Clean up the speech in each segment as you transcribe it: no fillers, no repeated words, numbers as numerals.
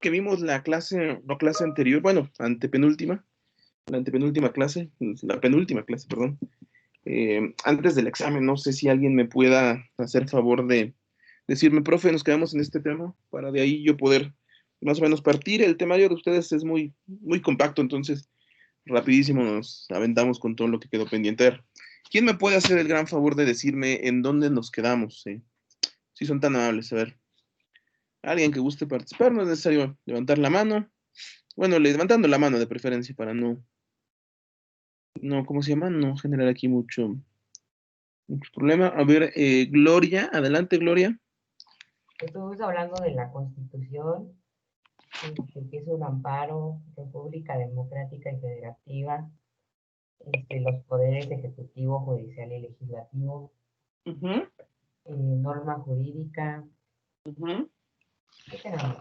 que vimos la clase, no clase anterior, bueno, antepenúltima, la antepenúltima clase, la penúltima clase, perdón, antes del examen, no sé si alguien me pueda hacer favor de decirme, profe, nos quedamos en este tema, para de ahí yo poder más o menos partir. El temario de ustedes es muy, muy compacto, entonces rapidísimo nos aventamos con todo lo que quedó pendiente. A ver, ¿quién me puede hacer el gran favor de decirme en dónde nos quedamos? Si son tan amables, a ver. Alguien que guste participar, no es necesario levantar la mano. Bueno, levantando la mano de preferencia para no, ¿cómo se llama? No generar aquí mucho problema. A ver, Gloria, adelante, Gloria. Estuvimos hablando de la Constitución, que es un amparo, república democrática y federativa, los poderes ejecutivo, judicial y legislativo, Ujú, norma jurídica. ujú. ¿Qué tenemos?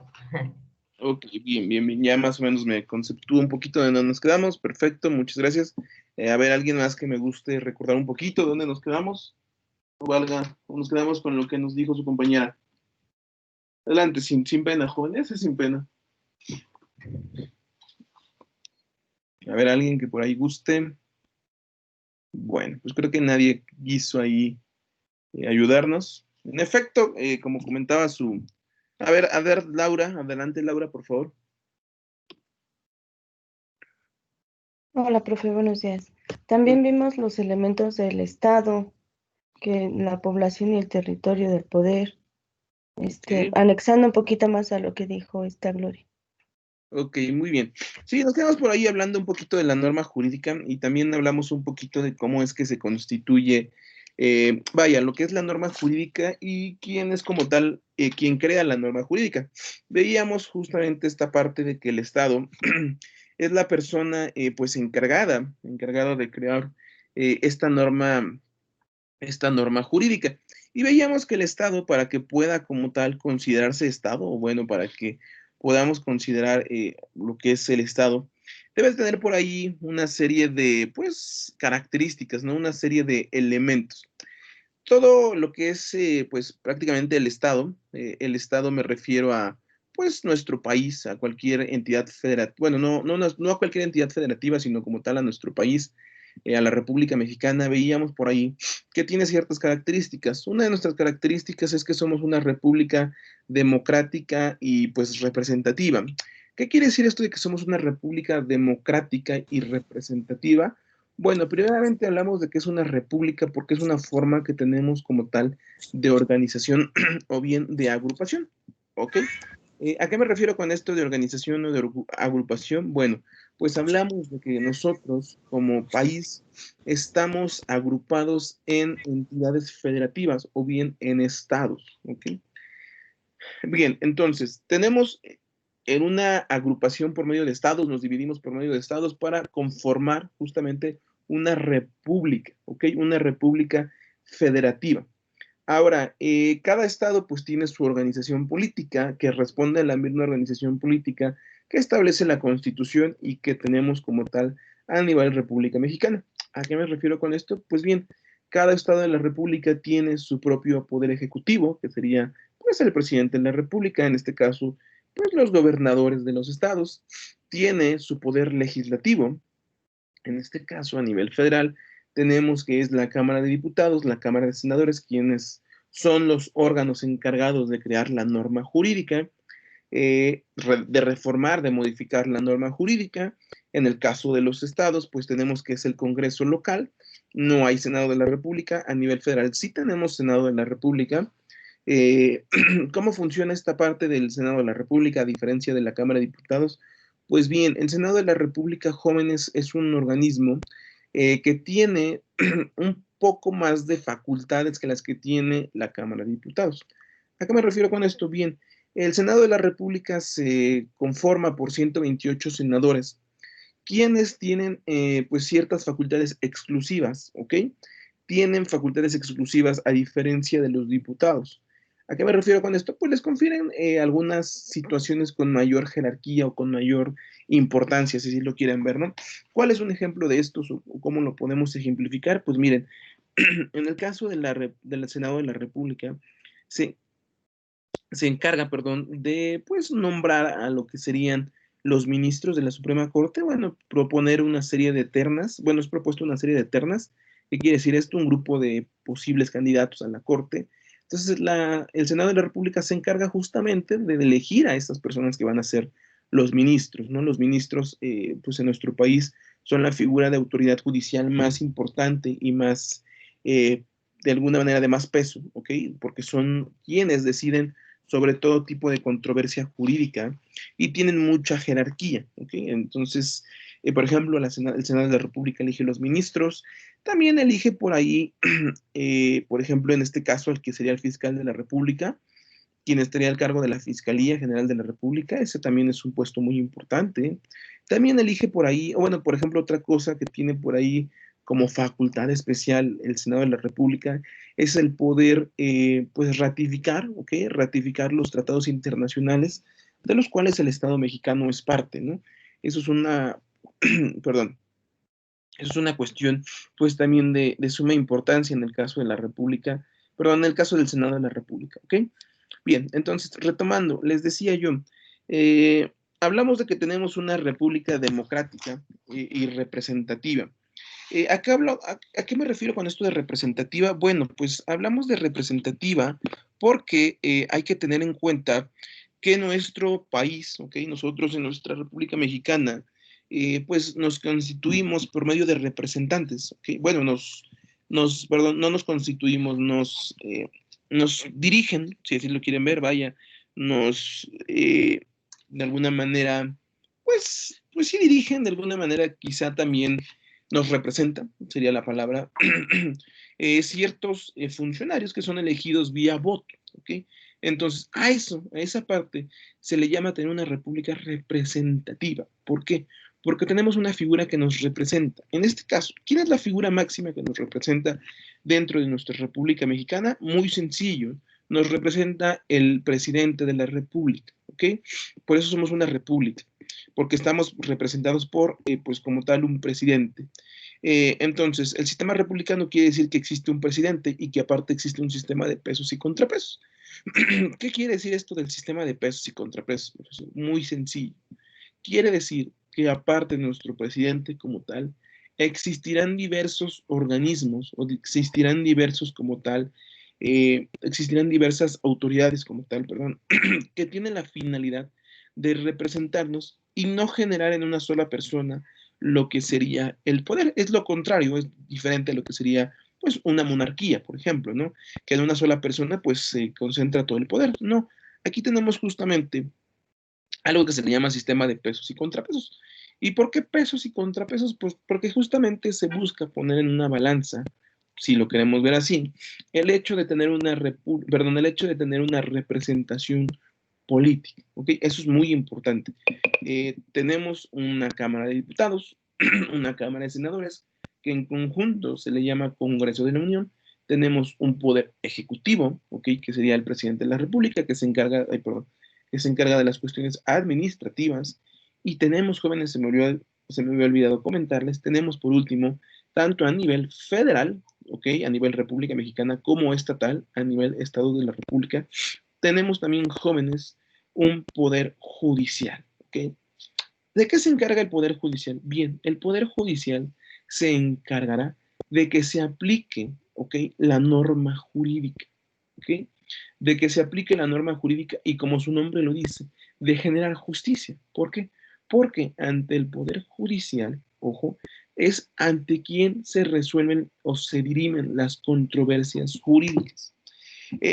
Ok, bien, bien, bien. Ya más o menos me conceptúo un poquito de dónde nos quedamos. Perfecto, muchas gracias. A ver, alguien más que me guste recordar un poquito dónde nos quedamos. O valga, o nos quedamos con lo que nos dijo su compañera. Adelante, sin pena, jóvenes, es sin pena. A ver, alguien que por ahí guste. Bueno, pues creo que nadie quiso ahí ayudarnos. En efecto, como comentaba su... a ver, Laura, adelante, Laura, por favor. Hola, profe, buenos días. También vimos los elementos del Estado, que la población y el territorio del poder, Ok, anexando un poquito más a lo que dijo esta Gloria. ok, muy bien. Sí, nos quedamos por ahí hablando un poquito de la norma jurídica y también hablamos un poquito de cómo es que se constituye, vaya, lo que es la norma jurídica y quién es como tal, quien crea la norma jurídica. Veíamos justamente esta parte de que el Estado es la persona, pues, encargada de crear esta norma jurídica. Y veíamos que el Estado, para que pueda como tal considerarse Estado, o bueno, para que podamos considerar lo que es el Estado, debe tener por ahí una serie de, pues, características, ¿no? Una serie de elementos. Todo lo que es, pues, prácticamente el Estado me refiero a, pues, nuestro país, a cualquier entidad federativa, bueno, no a cualquier entidad federativa, sino como tal a nuestro país, a la República Mexicana, veíamos por ahí que tiene ciertas características. Una de nuestras características es que somos una república democrática y pues representativa. ¿Qué quiere decir esto de que somos una república democrática y representativa? Bueno, primeramente hablamos de que es una república porque es una forma que tenemos como tal de organización o bien de agrupación. ¿Ok? ¿A qué me refiero con esto de organización o de agrupación? Bueno, pues hablamos de que nosotros como país estamos agrupados en entidades federativas o bien en estados. ¿Ok? Bien, entonces tenemos en una agrupación por medio de estados, nos dividimos por medio de estados para conformar justamente una república, ¿ok? Una república federativa. Ahora, cada estado pues tiene su organización política que responde a la misma organización política que establece la Constitución y que tenemos como tal a nivel República Mexicana. ¿A qué me refiero con esto? Pues bien, cada estado de la República tiene su propio poder ejecutivo, que sería pues el presidente de la República, en este caso, pues los gobernadores de los estados, tiene su poder legislativo, en este caso a nivel federal, tenemos que es la Cámara de Diputados, la Cámara de Senadores, quienes son los órganos encargados de crear la norma jurídica, de reformar, de modificar la norma jurídica. En el caso de los estados, pues tenemos que es el Congreso local, no hay Senado de la República, a nivel federal sí tenemos Senado de la República. Eh, ¿Cómo funciona esta parte del Senado de la República a diferencia de la Cámara de Diputados? Pues bien, el Senado de la República, jóvenes, es un organismo que tiene un poco más de facultades que las que tiene la Cámara de Diputados. ¿A qué me refiero con esto? Bien, el Senado de la República se conforma por 128 senadores, quienes tienen pues ciertas facultades exclusivas, ¿ok? Tienen facultades exclusivas a diferencia de los diputados. ¿A qué me refiero con esto? Pues les confieren algunas situaciones con mayor jerarquía o con mayor importancia, si así lo quieren ver, ¿no? ¿Cuál es un ejemplo de esto o cómo lo podemos ejemplificar? Pues miren, en el caso del Senado de la República, se se encarga, perdón, de pues nombrar a lo que serían los ministros de la Suprema Corte, bueno, proponer una serie de ternas, bueno, es propuesto una serie de ternas. ¿Qué quiere decir esto? Un grupo de posibles candidatos a la Corte. Entonces, el Senado de la República se encarga justamente de elegir a estas personas que van a ser los ministros, ¿no? Los ministros, pues en nuestro país, son la figura de autoridad judicial más importante y más, de alguna manera, de más peso, ¿ok? Porque son quienes deciden sobre todo tipo de controversia jurídica y tienen mucha jerarquía, ¿ok? Entonces, por ejemplo, el Senado de la República elige los ministros, también elige por ahí, por ejemplo, en este caso, el que sería el fiscal de la República, quien estaría al cargo de la Fiscalía General de la República, ese también es un puesto muy importante. También elige por ahí, o bueno, por ejemplo, otra cosa que tiene por ahí como facultad especial el Senado de la República es el poder, pues, ratificar, ¿ok? Ratificar los tratados internacionales de los cuales el Estado mexicano es parte, ¿no? Eso es una, perdón, eso es una cuestión, pues, también de suma importancia en el caso de la República, perdón, en el caso del Senado de la República, ¿ok? Bien, entonces, retomando, les decía yo, hablamos de que tenemos una república democrática y representativa. ¿A qué me refiero con esto de representativa? Bueno, pues hablamos de representativa porque hay que tener en cuenta que nuestro país, ¿ok? Nosotros en nuestra República Mexicana, pues nos constituimos por medio de representantes, ¿ok? Bueno, perdón, no nos constituimos, nos dirigen, si así lo quieren ver, vaya, de alguna manera, pues sí dirigen, de alguna manera quizá también nos representan, sería la palabra, ciertos funcionarios que son elegidos vía voto, ¿ok? Entonces, a esa parte, se le llama tener una república representativa. ¿Por qué? Porque tenemos una figura que nos representa. En este caso, ¿quién es la figura máxima que nos representa dentro de nuestra República Mexicana? Muy sencillo, nos representa el presidente de la República, ¿ok? Por eso somos una república, porque estamos representados por, pues como tal, un presidente. Entonces, el sistema republicano quiere decir que existe un presidente y que aparte existe un sistema de pesos y contrapesos. ¿Qué quiere decir esto del sistema de pesos y contrapesos? Muy sencillo. Quiere decir que aparte de nuestro presidente como tal, existirán diversos organismos o existirán diversos como tal, existirán diversas autoridades como tal, perdón, que tienen la finalidad de representarnos y no generar en una sola persona lo que sería el poder. Es lo contrario, es diferente a lo que sería pues una monarquía, por ejemplo, ¿no? Que en una sola persona pues se concentra todo el poder. No, aquí tenemos justamente algo que se le llama sistema de pesos y contrapesos. ¿Y por qué pesos y contrapesos? Pues porque justamente se busca poner en una balanza, si lo queremos ver así, el hecho de tener el hecho de tener una representación política, ¿ok? Eso es muy importante. Tenemos una Cámara de Diputados, una Cámara de Senadores, que en conjunto se le llama Congreso de la Unión. Tenemos un poder ejecutivo, ¿ok? Que sería el presidente de la República, que se encarga, que se encarga de las cuestiones administrativas. Y tenemos, jóvenes, se me había olvidado comentarles, tenemos por último, tanto a nivel federal, ¿ok? A nivel República Mexicana, como estatal, a nivel Estado de la República, tenemos también, jóvenes, un poder judicial, ¿ok? ¿De qué se encarga el Poder Judicial? Bien, el Poder Judicial se encargará de que se aplique, ¿ok? La norma jurídica, ¿ok? De que se aplique la norma jurídica y como su nombre lo dice, de generar justicia. ¿Por qué? Porque ante el Poder Judicial, ojo, es ante quien se resuelven o se dirimen las controversias jurídicas.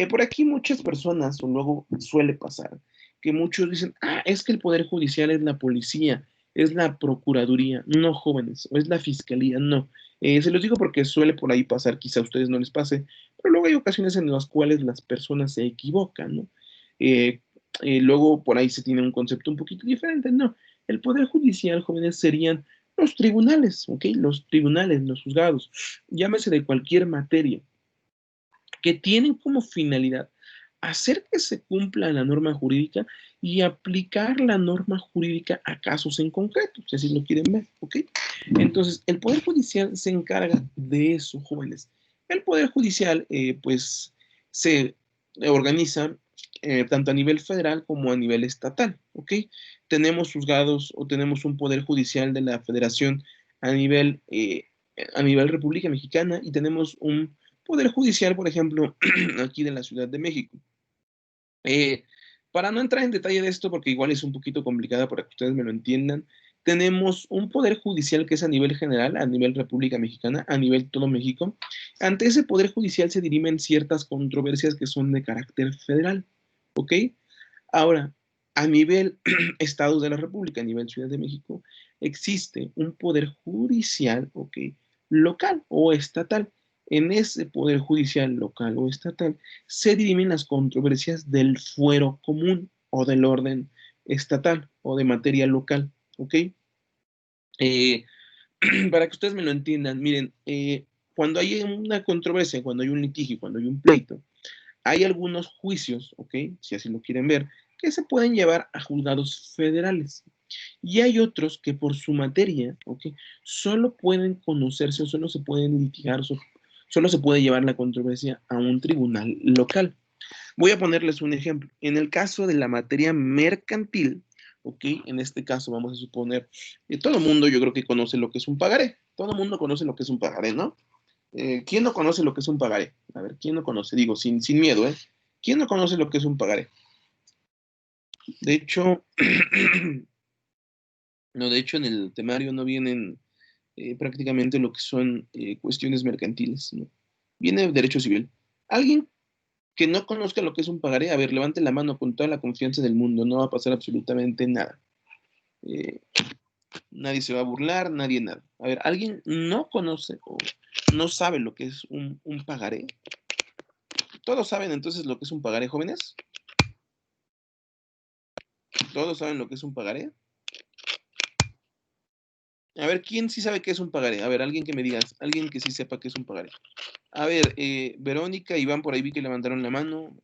Por aquí muchas personas, o luego suele pasar, que muchos dicen, es que el Poder Judicial es la policía, es la Procuraduría, no, jóvenes, o es la Fiscalía, no. Se los digo porque suele por ahí pasar, quizá a ustedes no les pase, pero luego hay ocasiones en las cuales las personas se equivocan, ¿no? Eh, Luego por ahí se tiene un concepto un poquito diferente, no. El Poder Judicial, jóvenes, serían los tribunales, ¿ok? Los tribunales, los juzgados, llámese de cualquier materia que tienen como finalidad hacer que se cumpla la norma jurídica y aplicar la norma jurídica a casos en concreto, si así lo quieren ver, ¿ok? Entonces, el Poder Judicial se encarga de eso, jóvenes. El Poder Judicial, pues, se organiza, tanto a nivel federal como a nivel estatal, ¿ok? Tenemos juzgados o tenemos un poder judicial de la federación a nivel República Mexicana y tenemos un poder judicial, por ejemplo, aquí de la Ciudad de México. Eh, para no entrar en detalle de esto, porque igual es un poquito complicada para que ustedes me lo entiendan, tenemos un poder judicial que es a nivel general, a nivel República Mexicana, a nivel todo México. Ante ese poder judicial se dirimen ciertas controversias que son de carácter federal, ¿ok? Ahora, a nivel Estados de la República, a nivel Ciudad de México, existe un poder judicial, ¿ok? Local o estatal. En ese poder judicial local o estatal se dirimen las controversias del fuero común o del orden estatal o de materia local, ¿ok? Eh, para que ustedes me lo entiendan, miren, cuando hay una controversia, cuando hay un litigio, cuando hay un pleito, hay algunos juicios, ¿ok? Si así lo quieren ver, que se pueden llevar a juzgados federales. Y hay otros que por su materia, ¿ok? Solo pueden conocerse o solo se pueden litigar, solo se puede llevar la controversia a un tribunal local. Voy a ponerles un ejemplo. En el caso de la materia mercantil, ¿ok? En este caso vamos a suponer, todo el mundo yo creo que conoce lo que es un pagaré. Todo el mundo conoce lo que es un pagaré, ¿no? ¿Quién no conoce lo que es un pagaré? A ver, ¿quién no conoce? Digo, sin miedo, ¿eh? ¿Quién no conoce lo que es un pagaré? De hecho, no, de hecho en el temario no vienen prácticamente lo que son cuestiones mercantiles, ¿no? Viene derecho civil. Alguien que no conozca lo que es un pagaré, a ver, levante la mano con toda la confianza del mundo, no va a pasar absolutamente nada. Eh, Nadie se va a burlar, nadie nada. A ver, ¿alguien no conoce o no sabe lo que es un pagaré? ¿Todos saben entonces lo que es un pagaré, jóvenes? ¿Todos saben lo que es un pagaré? A ver, ¿quién sí sabe qué es un pagaré? A ver, alguien que me digas, alguien que sí sepa qué es un pagaré. A ver, Verónica, Iván, por ahí vi que levantaron la mano.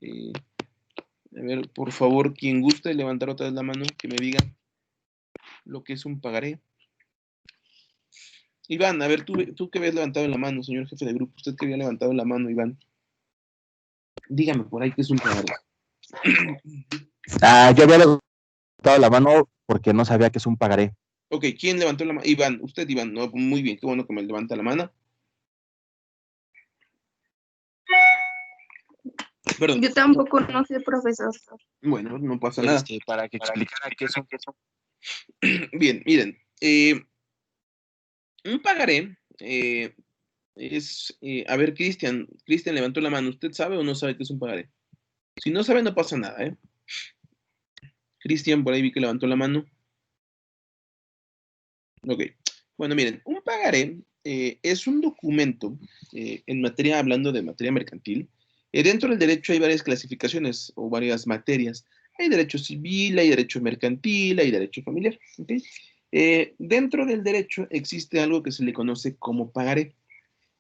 A ver, por favor, quien guste levantar otra vez la mano, que me diga lo que es un pagaré. Iván, a ver, tú que habías levantado la mano, señor jefe de grupo, usted que había levantado la mano, Iván. Dígame por ahí qué es un pagaré. Yo había levantado la mano porque no sabía que es un pagaré. Ok, ¿quién levantó la mano? Iván, usted, Iván. No, muy bien, qué bueno que me levanta la mano. Perdón. Yo tampoco no sé, profesor. Bueno, no pasa nada. Para que explicara qué es un... Bien, miren. Un pagaré a ver, Cristian levantó la mano. ¿Usted sabe o no sabe qué es un pagaré? Si no sabe, no pasa nada, ¿eh? Cristian, por ahí vi que levantó la mano. Ok. Bueno, miren, un pagaré es un documento hablando de materia mercantil. Dentro del derecho hay varias clasificaciones o varias materias. Hay derecho civil, hay derecho mercantil, hay derecho familiar. ¿Ok? Dentro del derecho existe algo que se le conoce como pagaré.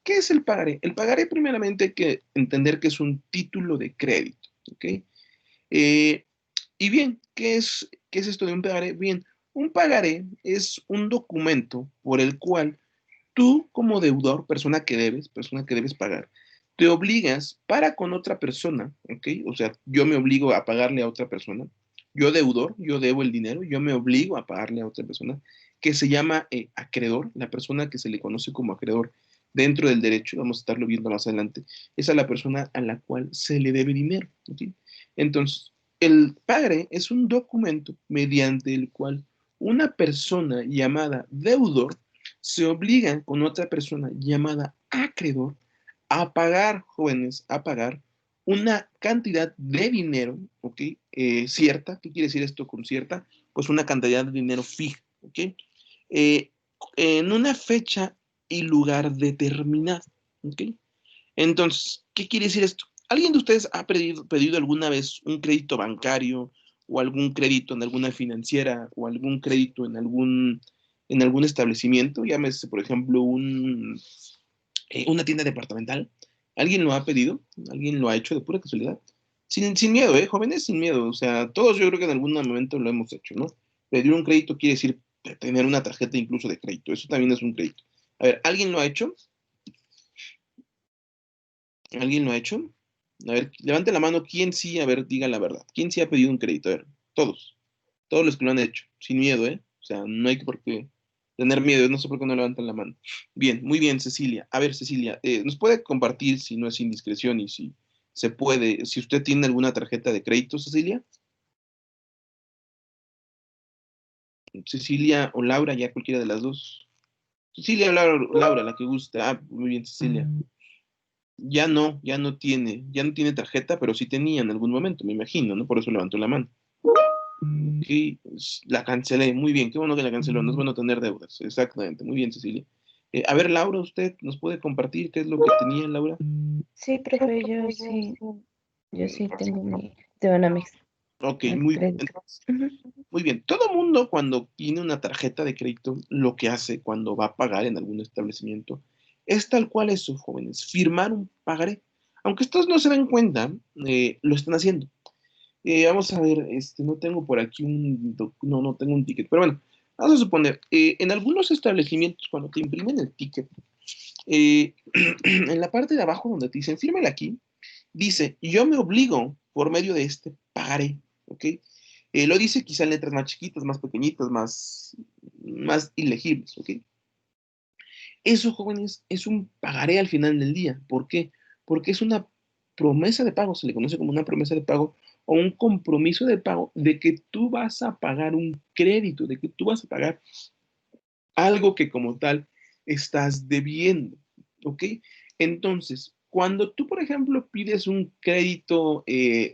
¿Qué es el pagaré? El pagaré, primeramente, hay que entender que es un título de crédito. ¿Ok? Eh, y bien, qué es esto de un pagaré? Bien, un pagaré es un documento por el cual tú como deudor, persona que debes pagar, te obligas para con otra persona, ¿ok? O sea, yo me obligo a pagarle a otra persona. Yo deudor, yo debo el dinero, yo me obligo a pagarle a otra persona que se llama acreedor, la persona que se le conoce como acreedor dentro del derecho, vamos a estarlo viendo más adelante, es a la persona a la cual se le debe dinero, ¿ok? Entonces, el pagaré es un documento mediante el cual una persona llamada deudor se obliga con otra persona llamada acreedor a pagar, jóvenes, a pagar una cantidad de dinero, ¿ok? Cierta, ¿qué quiere decir esto con cierta? Pues una cantidad de dinero fija, ¿ok? Eh, en una fecha y lugar determinado, ¿ok? Entonces, ¿qué quiere decir esto? ¿Alguien de ustedes ha pedido alguna vez un crédito bancario o algún crédito en alguna financiera o algún crédito en algún establecimiento? Llámese, por ejemplo, una tienda departamental. ¿Alguien lo ha pedido? ¿Alguien lo ha hecho de pura casualidad? Sin miedo, ¿eh, jóvenes? Sin miedo. O sea, todos yo creo que en algún momento lo hemos hecho, ¿no? Pedir un crédito quiere decir tener una tarjeta incluso de crédito. Eso también es un crédito. A ver, ¿alguien lo ha hecho? ¿Alguien lo ha hecho? A ver, levante la mano, ¿quién sí? A ver, diga la verdad. ¿Quién sí ha pedido un crédito? A ver, todos. Todos los que lo han hecho. Sin miedo, ¿eh? O sea, no hay por qué tener miedo. No sé por qué no levantan la mano. Bien, muy bien, Cecilia. A ver, Cecilia, ¿nos puede compartir, si no es indiscreción y si se puede, si usted tiene alguna tarjeta de crédito, Cecilia? Cecilia o Laura, ya cualquiera de las dos. Cecilia o Laura, Laura, la que gusta. Ah, muy bien, Cecilia. Ya no tiene tarjeta, pero sí tenía en algún momento, me imagino, ¿no? Por eso levantó la mano. Ok, la cancelé, muy bien, qué bueno que la canceló, no es bueno tener deudas, exactamente, muy bien, Cecilia. A ver, Laura, ¿usted nos puede compartir qué es lo que tenía, Laura? Sí, profe, yo sí tengo mi Banamex Ok, al muy bien. crédito. Ujú. Muy bien, todo mundo cuando tiene una tarjeta de crédito, lo que hace cuando va a pagar en algún establecimiento es tal cual eso, jóvenes, firmar un pagaré. Aunque estos no se den cuenta, lo están haciendo. Vamos a ver, no tengo por aquí no tengo un ticket, pero bueno, vamos a suponer, en algunos establecimientos cuando te imprimen el ticket, en la parte de abajo donde te dicen fírmela aquí, dice, yo me obligo por medio de este pagaré, ¿ok? Lo dice quizá en letras más chiquitas, más pequeñitas, más ilegibles, ¿ok? Eso, jóvenes, es un pagaré al final del día. ¿Por qué? Porque es una promesa de pago, se le conoce como una promesa de pago o un compromiso de pago de que tú vas a pagar un crédito, de que tú vas a pagar algo que como tal estás debiendo, ¿ok? Entonces, cuando tú, por ejemplo, pides un crédito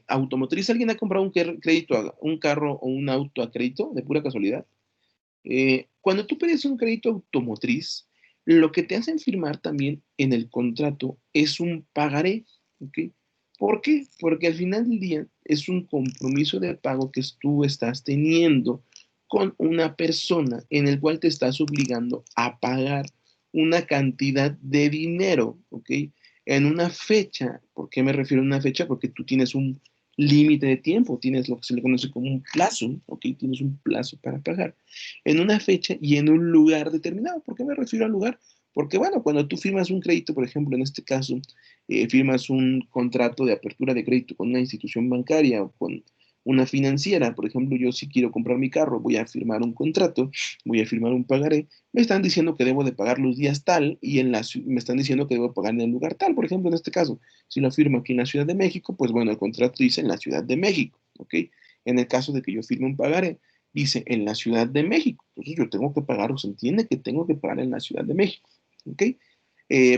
automotriz, ¿alguien ha comprado un crédito, un carro o un auto a crédito de pura casualidad? Cuando tú pides un crédito automotriz, lo que te hacen firmar también en el contrato es un pagaré, ¿ok? ¿Por qué? Porque al final del día es un compromiso de pago que tú estás teniendo con una persona en el cual te estás obligando a pagar una cantidad de dinero, ¿ok? En una fecha. ¿Por qué me refiero a una fecha? Porque tú tienes un límite de tiempo, tienes lo que se le conoce como un plazo, ¿ok? Tienes un plazo para pagar en una fecha y en un lugar determinado. ¿Por qué me refiero al lugar? Porque, bueno, cuando tú firmas un crédito, por ejemplo, en este caso, firmas un contrato de apertura de crédito con una institución bancaria o con una financiera, por ejemplo, yo si quiero comprar mi carro, voy a firmar un contrato, voy a firmar un pagaré, me están diciendo que debo de pagar los días tal y me están diciendo que debo pagar en el lugar tal, por ejemplo, en este caso, si lo firmo aquí en la Ciudad de México, pues bueno, el contrato dice en la Ciudad de México, ¿ok? En el caso de que yo firme un pagaré, dice en la Ciudad de México. Entonces yo tengo que pagar, o se entiende que tengo que pagar en la Ciudad de México. ¿Ok?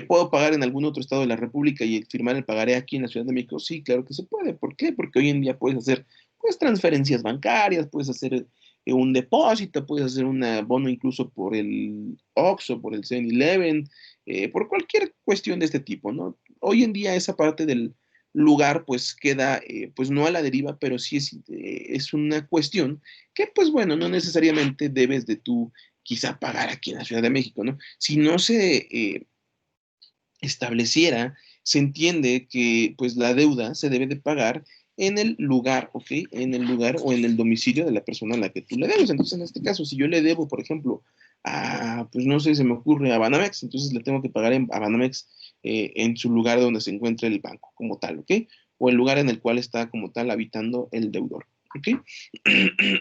¿Puedo pagar en algún otro estado de la República y firmar el pagaré aquí en la Ciudad de México? Sí, claro que se puede. ¿Por qué? Porque hoy en día puedes hacer pues, transferencias bancarias, puedes hacer un depósito, puedes hacer un abono incluso por el Oxxo, por el 7-Eleven, por cualquier cuestión de este tipo, ¿no? Hoy en día esa parte del lugar pues queda pues no a la deriva, pero sí es una cuestión que pues bueno, no necesariamente debes de tú quizá pagar aquí en la Ciudad de México, ¿no? Si no se estableciera, se entiende que pues la deuda se debe de pagar en el lugar, ¿ok? En el lugar o en el domicilio de la persona a la que tú le debes. Entonces, en este caso, si yo le debo, por ejemplo, pues no sé, se me ocurre a Banamex, entonces le tengo que pagar a Banamex en su lugar donde se encuentra el banco como tal, ¿ok? O el lugar en el cual está como tal habitando el deudor, ¿ok?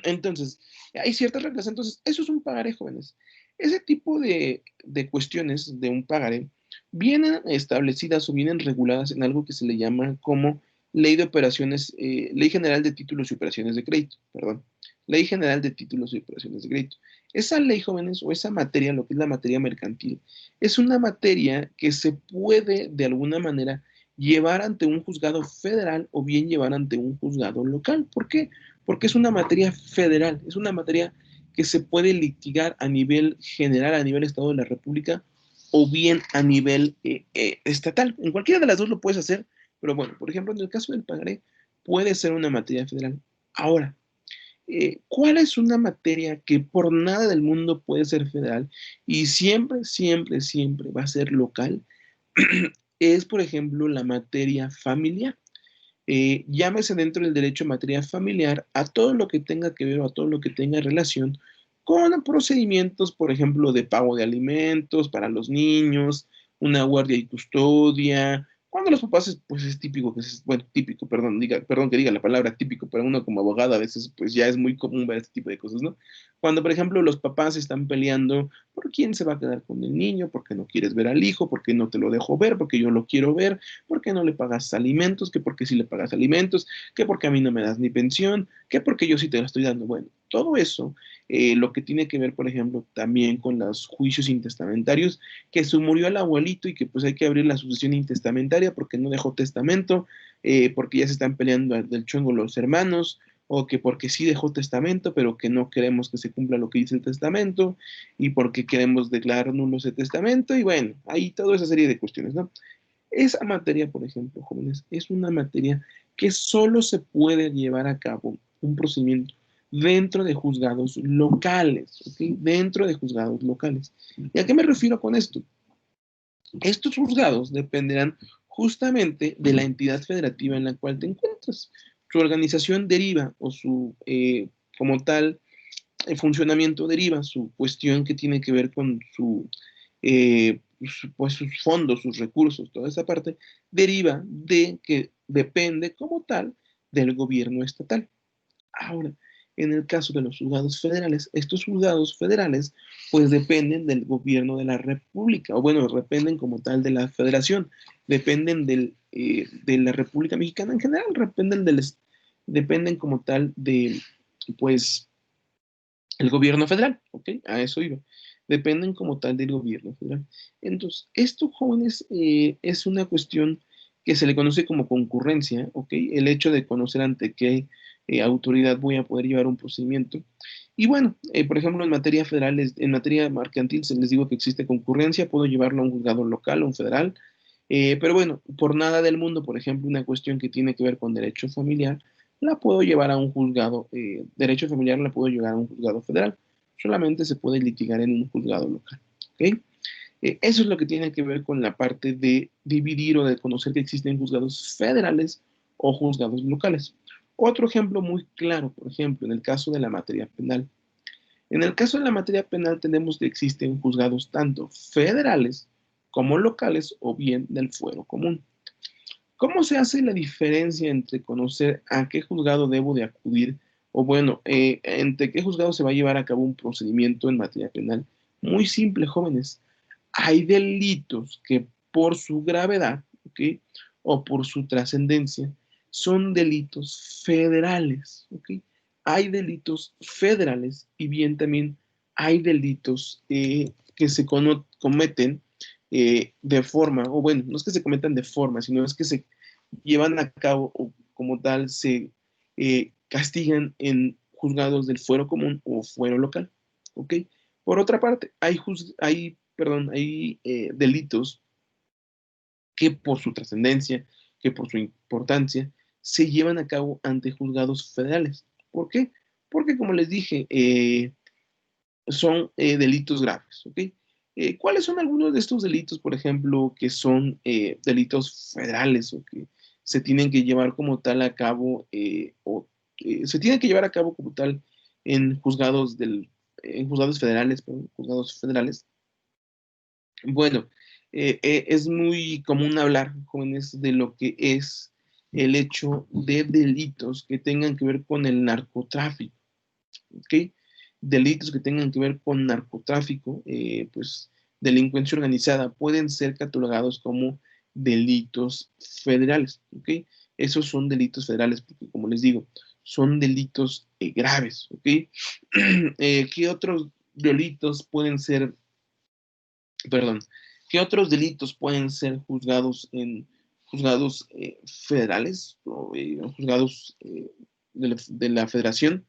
Entonces, hay ciertas reglas. Entonces, eso es un pagaré, jóvenes. Ese tipo de cuestiones de un pagaré vienen establecidas o vienen reguladas en algo que se le llama como Ley de Operaciones, Ley General de Títulos y Operaciones de Crédito, perdón, Ley General de Títulos y Operaciones de Crédito. Esa ley, jóvenes, o esa materia, lo que es la materia mercantil, es una materia que se puede de alguna manera llevar ante un juzgado federal o bien llevar ante un juzgado local. ¿Por qué? Porque es una materia federal, es una materia que se puede litigar a nivel general, a nivel Estado de la República, o bien a nivel estatal. En cualquiera de las dos lo puedes hacer, pero bueno, por ejemplo, en el caso del pagaré, puede ser una materia federal. Ahora, ¿cuál es una materia que por nada del mundo puede ser federal y siempre, siempre, siempre va a ser local? Es, por ejemplo, la materia familiar. Llámese dentro del derecho en materia familiar a todo lo que tenga que ver o a todo lo que tenga relación con procedimientos, por ejemplo, de pago de alimentos para los niños, una guardia y custodia, Cuando los papás, pues es típico, bueno, típico, perdón que diga la palabra típico, pero uno como abogado a veces, pues ya es muy común ver este tipo de cosas, ¿no? Cuando, por ejemplo, los papás están peleando por quién se va a quedar con el niño, porque no quieres ver al hijo, porque no te lo dejo ver, porque yo lo quiero ver, porque no le pagas alimentos, que porque sí le pagas alimentos, que porque a mí no me das ni pensión, que porque yo sí te lo estoy dando. Bueno, todo eso, lo que tiene que ver, por ejemplo, también con los juicios intestamentarios, que se murió el abuelito y que pues hay que abrir la sucesión intestamentaria porque no dejó testamento, porque ya se están peleando del chongo los hermanos, o que porque sí dejó testamento, pero que no queremos que se cumpla lo que dice el testamento, y porque queremos declarar nulo ese testamento, y bueno, hay toda esa serie de cuestiones, ¿no? Esa materia, por ejemplo, jóvenes, es una materia que solo se puede llevar a cabo un procedimiento dentro de juzgados locales, ¿ok? Dentro de juzgados locales. ¿Y a qué me refiero con esto? Estos juzgados dependerán justamente de la entidad federativa en la cual te encuentras. Su organización deriva o su, como tal, el funcionamiento deriva, su cuestión que tiene que ver con pues sus fondos, sus recursos, toda esa parte, deriva de que depende como tal del gobierno estatal. Ahora, en el caso de los juzgados federales, estos juzgados federales pues dependen del gobierno de la república, o bueno, dependen como tal de la federación, dependen de la República Mexicana en general, dependen como tal de, pues, el gobierno federal, ¿ok? A eso iba. Dependen como tal del gobierno federal. Entonces, esto, jóvenes, es una cuestión que se le conoce como concurrencia, ¿ok? El hecho de conocer ante qué autoridad voy a poder llevar un procedimiento. Y bueno, por ejemplo, en materia federal, en materia mercantil, se les digo que existe concurrencia, puedo llevarlo a un juzgado local, a un federal, pero bueno, por nada del mundo, por ejemplo, una cuestión que tiene que ver con derecho familiar, la puedo llevar a un juzgado, derecho familiar la puedo llevar a un juzgado federal, solamente se puede litigar en un juzgado local, ¿ok? Eso es lo que tiene que ver con la parte de dividir o de conocer que existen juzgados federales o juzgados locales. Otro ejemplo muy claro, por ejemplo, en el caso de la materia penal. En el caso de la materia penal tenemos que existen juzgados tanto federales como locales o bien del fuero común. ¿Cómo se hace la diferencia entre conocer a qué juzgado debo de acudir o bueno, entre qué juzgado se va a llevar a cabo un procedimiento en materia penal? Muy simple, jóvenes. Hay delitos que por su gravedad, ¿ok? O por su trascendencia, son delitos federales, ¿ok? Hay delitos federales y bien también hay delitos que se cometen de forma, o bueno, no es que se cometan de forma, sino es que se llevan a cabo o como tal se castigan en juzgados del fuero común o fuero local, ¿ok? Por otra parte, hay delitos que por su trascendencia, que por su importancia, se llevan a cabo ante juzgados federales. ¿Por qué? Porque, como les dije, son delitos graves, ¿ok? ¿Cuáles son algunos de estos delitos, por ejemplo, que son delitos federales o que se tienen que llevar como tal a cabo se tienen que llevar a cabo como tal en en juzgados federales, perdón, juzgados federales? Bueno, es muy común hablar, jóvenes, de lo que es el hecho de delitos que tengan que ver con el narcotráfico, ¿ok? Delitos que tengan que ver con narcotráfico, pues delincuencia organizada, pueden ser catalogados como delitos federales, ¿ok? Esos son delitos federales porque, como les digo, son delitos graves, ¿ok? ¿Qué otros delitos pueden ser, perdón, qué otros delitos pueden ser juzgados en juzgados federales o juzgados de la federación?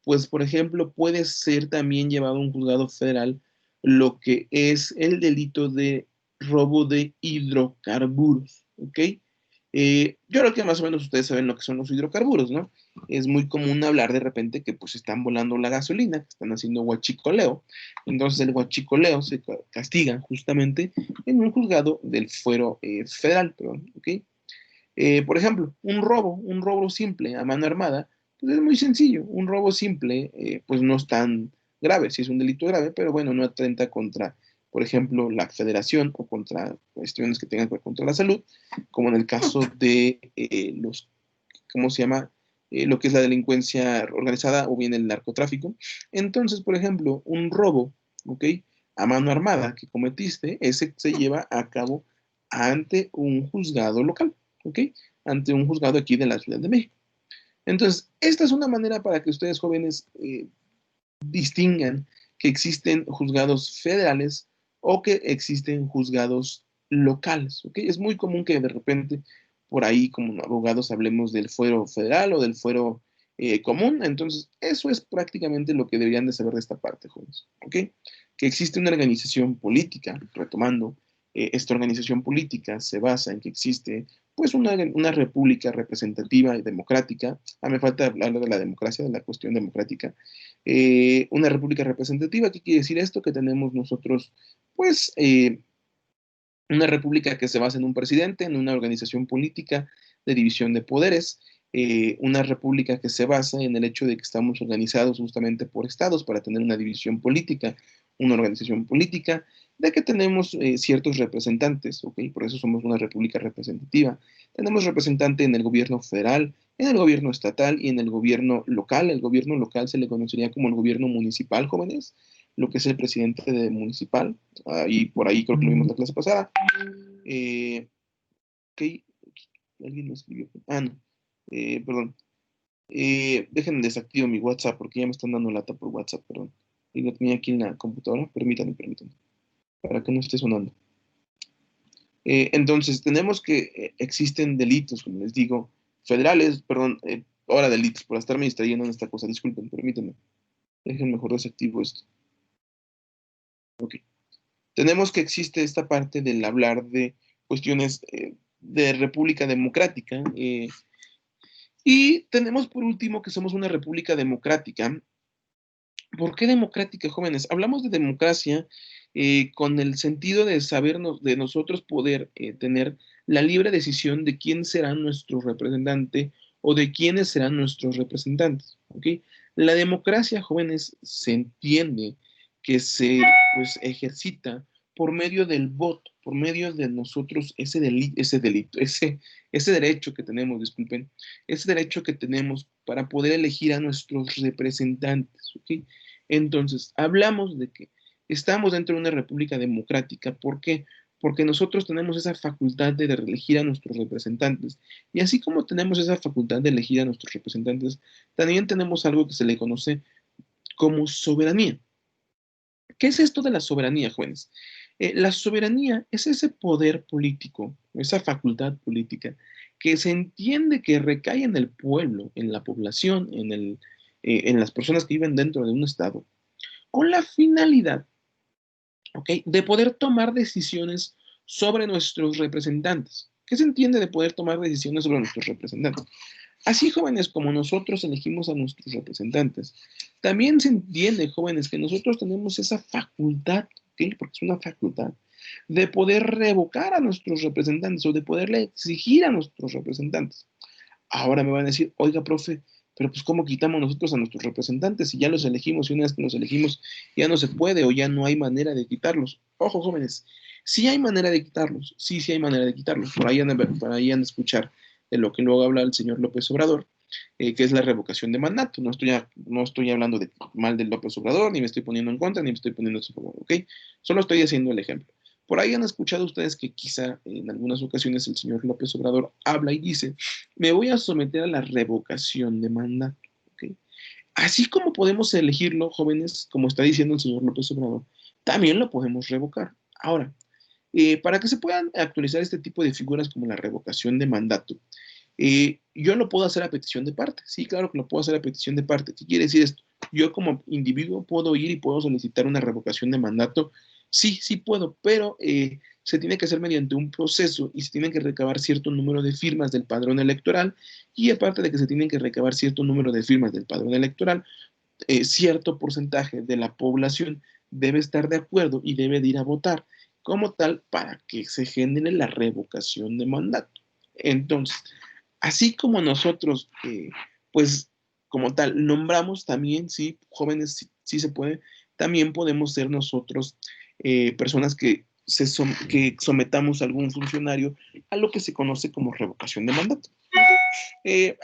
Pues, por ejemplo, puede ser también llevado a un juzgado federal lo que es el delito de robo de hidrocarburos, ¿ok? Yo creo que más o menos ustedes saben lo que son los hidrocarburos, ¿no? Es muy común hablar de repente que pues están volando la gasolina, que están haciendo huachicoleo. Entonces el huachicoleo se castiga justamente en un juzgado del fuero federal, perdón, ¿ok? Por ejemplo, un robo simple a mano armada, pues es muy sencillo. Un robo simple, pues no es tan grave, si es un delito grave, pero bueno, no atenta contra por ejemplo, la federación o contra cuestiones que tengan que ver contra la salud, como en el caso de ¿cómo se llama? Lo que es la delincuencia organizada o bien el narcotráfico. Entonces, por ejemplo, un robo, ¿ok? A mano armada que cometiste, ese se lleva a cabo ante un juzgado local, ¿ok? Ante un juzgado aquí de la Ciudad de México. Entonces, esta es una manera para que ustedes jóvenes distingan que existen juzgados federales o que existen juzgados locales, ¿ok? Es muy común que de repente por ahí como abogados hablemos del fuero federal o del fuero común, entonces eso es prácticamente lo que deberían de saber de esta parte, jóvenes, ¿ok? Que existe una organización política, retomando, esta organización política se basa en que existe pues una república representativa y democrática. Me falta hablar de la democracia, de la cuestión democrática. Una república representativa, ¿qué quiere decir esto? Que tenemos nosotros, pues, una república que se basa en un presidente, en una organización política de división de poderes, una república que se basa en el hecho de que estamos organizados justamente por estados para tener una división política, una organización política, de que tenemos ciertos representantes, ¿ok? Por eso somos una república representativa. Tenemos representante en el gobierno federal, en el gobierno estatal y en el gobierno local. El gobierno local se le conocería como el gobierno municipal, jóvenes, lo que es el presidente de municipal, y por ahí creo que lo vimos la clase pasada. Ok, alguien me escribió. No, perdón. Déjenme desactivo mi WhatsApp porque ya me están dando lata por WhatsApp, perdón. Y lo tenía aquí en la computadora, permítanme, para que no esté sonando. Entonces, tenemos que existen delitos, como les digo, federales, perdón, ahora delitos, por estarme distrayendo en esta cosa, disculpen, permítanme. Déjenme mejor desactivo esto. Ok. Tenemos que existe esta parte del hablar de cuestiones de república democrática. Y tenemos por último que somos una república democrática. ¿Por qué democrática, jóvenes? Hablamos de democracia con el sentido de sabernos, de nosotros poder tener la libre decisión de quién será nuestro representante o de quiénes serán nuestros representantes. ¿Ok? La democracia, jóvenes, se entiende que se pues, ejercita por medio del voto, por medio de nosotros ese derecho que tenemos, disculpen, ese derecho que tenemos para poder elegir a nuestros representantes. ¿Ok? Entonces, hablamos de que estamos dentro de una república democrática. ¿Por qué? Porque nosotros tenemos esa facultad de elegir a nuestros representantes. Y así como tenemos esa facultad de elegir a nuestros representantes, también tenemos algo que se le conoce como soberanía. ¿Qué es esto de la soberanía, jóvenes? La soberanía es ese poder político, esa facultad política que se entiende que recae en el pueblo, en la población, en las personas que viven dentro de un estado, con la finalidad, ¿ok?, de poder tomar decisiones sobre nuestros representantes. ¿Qué se entiende de poder tomar decisiones sobre nuestros representantes? Así, jóvenes, como nosotros elegimos a nuestros representantes, también se entiende, jóvenes, que nosotros tenemos esa facultad, ¿ok?, porque es una facultad, de poder revocar a nuestros representantes o de poderle exigir a nuestros representantes. Ahora me van a decir, oiga, profe, pero pues ¿cómo quitamos nosotros a nuestros representantes si ya los elegimos y una vez que los elegimos ya no se puede o ya no hay manera de quitarlos? Ojo, jóvenes, sí hay manera de quitarlos, sí hay manera de quitarlos. Por ahí han de escuchar de lo que luego habla el señor López Obrador, que es la revocación de mandato. No estoy hablando de mal del López Obrador, ni me estoy poniendo en contra, ni me estoy poniendo a su favor, ¿ok? Solo estoy haciendo el ejemplo. Por ahí han escuchado ustedes que quizá en algunas ocasiones el señor López Obrador habla y dice, me voy a someter a la revocación de mandato, ¿ok? Así como podemos elegirlo, jóvenes, como está diciendo el señor López Obrador, también lo podemos revocar. Ahora, para que se puedan actualizar este tipo de figuras como la revocación de mandato, yo lo puedo hacer a petición de parte. Sí, claro que lo puedo hacer a petición de parte. ¿Qué quiere decir esto? Yo como individuo puedo ir y puedo solicitar una revocación de mandato. Sí puedo, pero se tiene que hacer mediante un proceso y se tienen que recabar cierto número de firmas del padrón electoral, y aparte de que se tienen que recabar cierto número de firmas del padrón electoral, cierto porcentaje de la población debe estar de acuerdo y debe de ir a votar como tal para que se genere la revocación de mandato. Entonces, así como nosotros, pues como tal, nombramos también, sí, jóvenes, sí se puede, también podemos ser nosotros personas que, que sometamos a algún funcionario a lo que se conoce como revocación de mandato.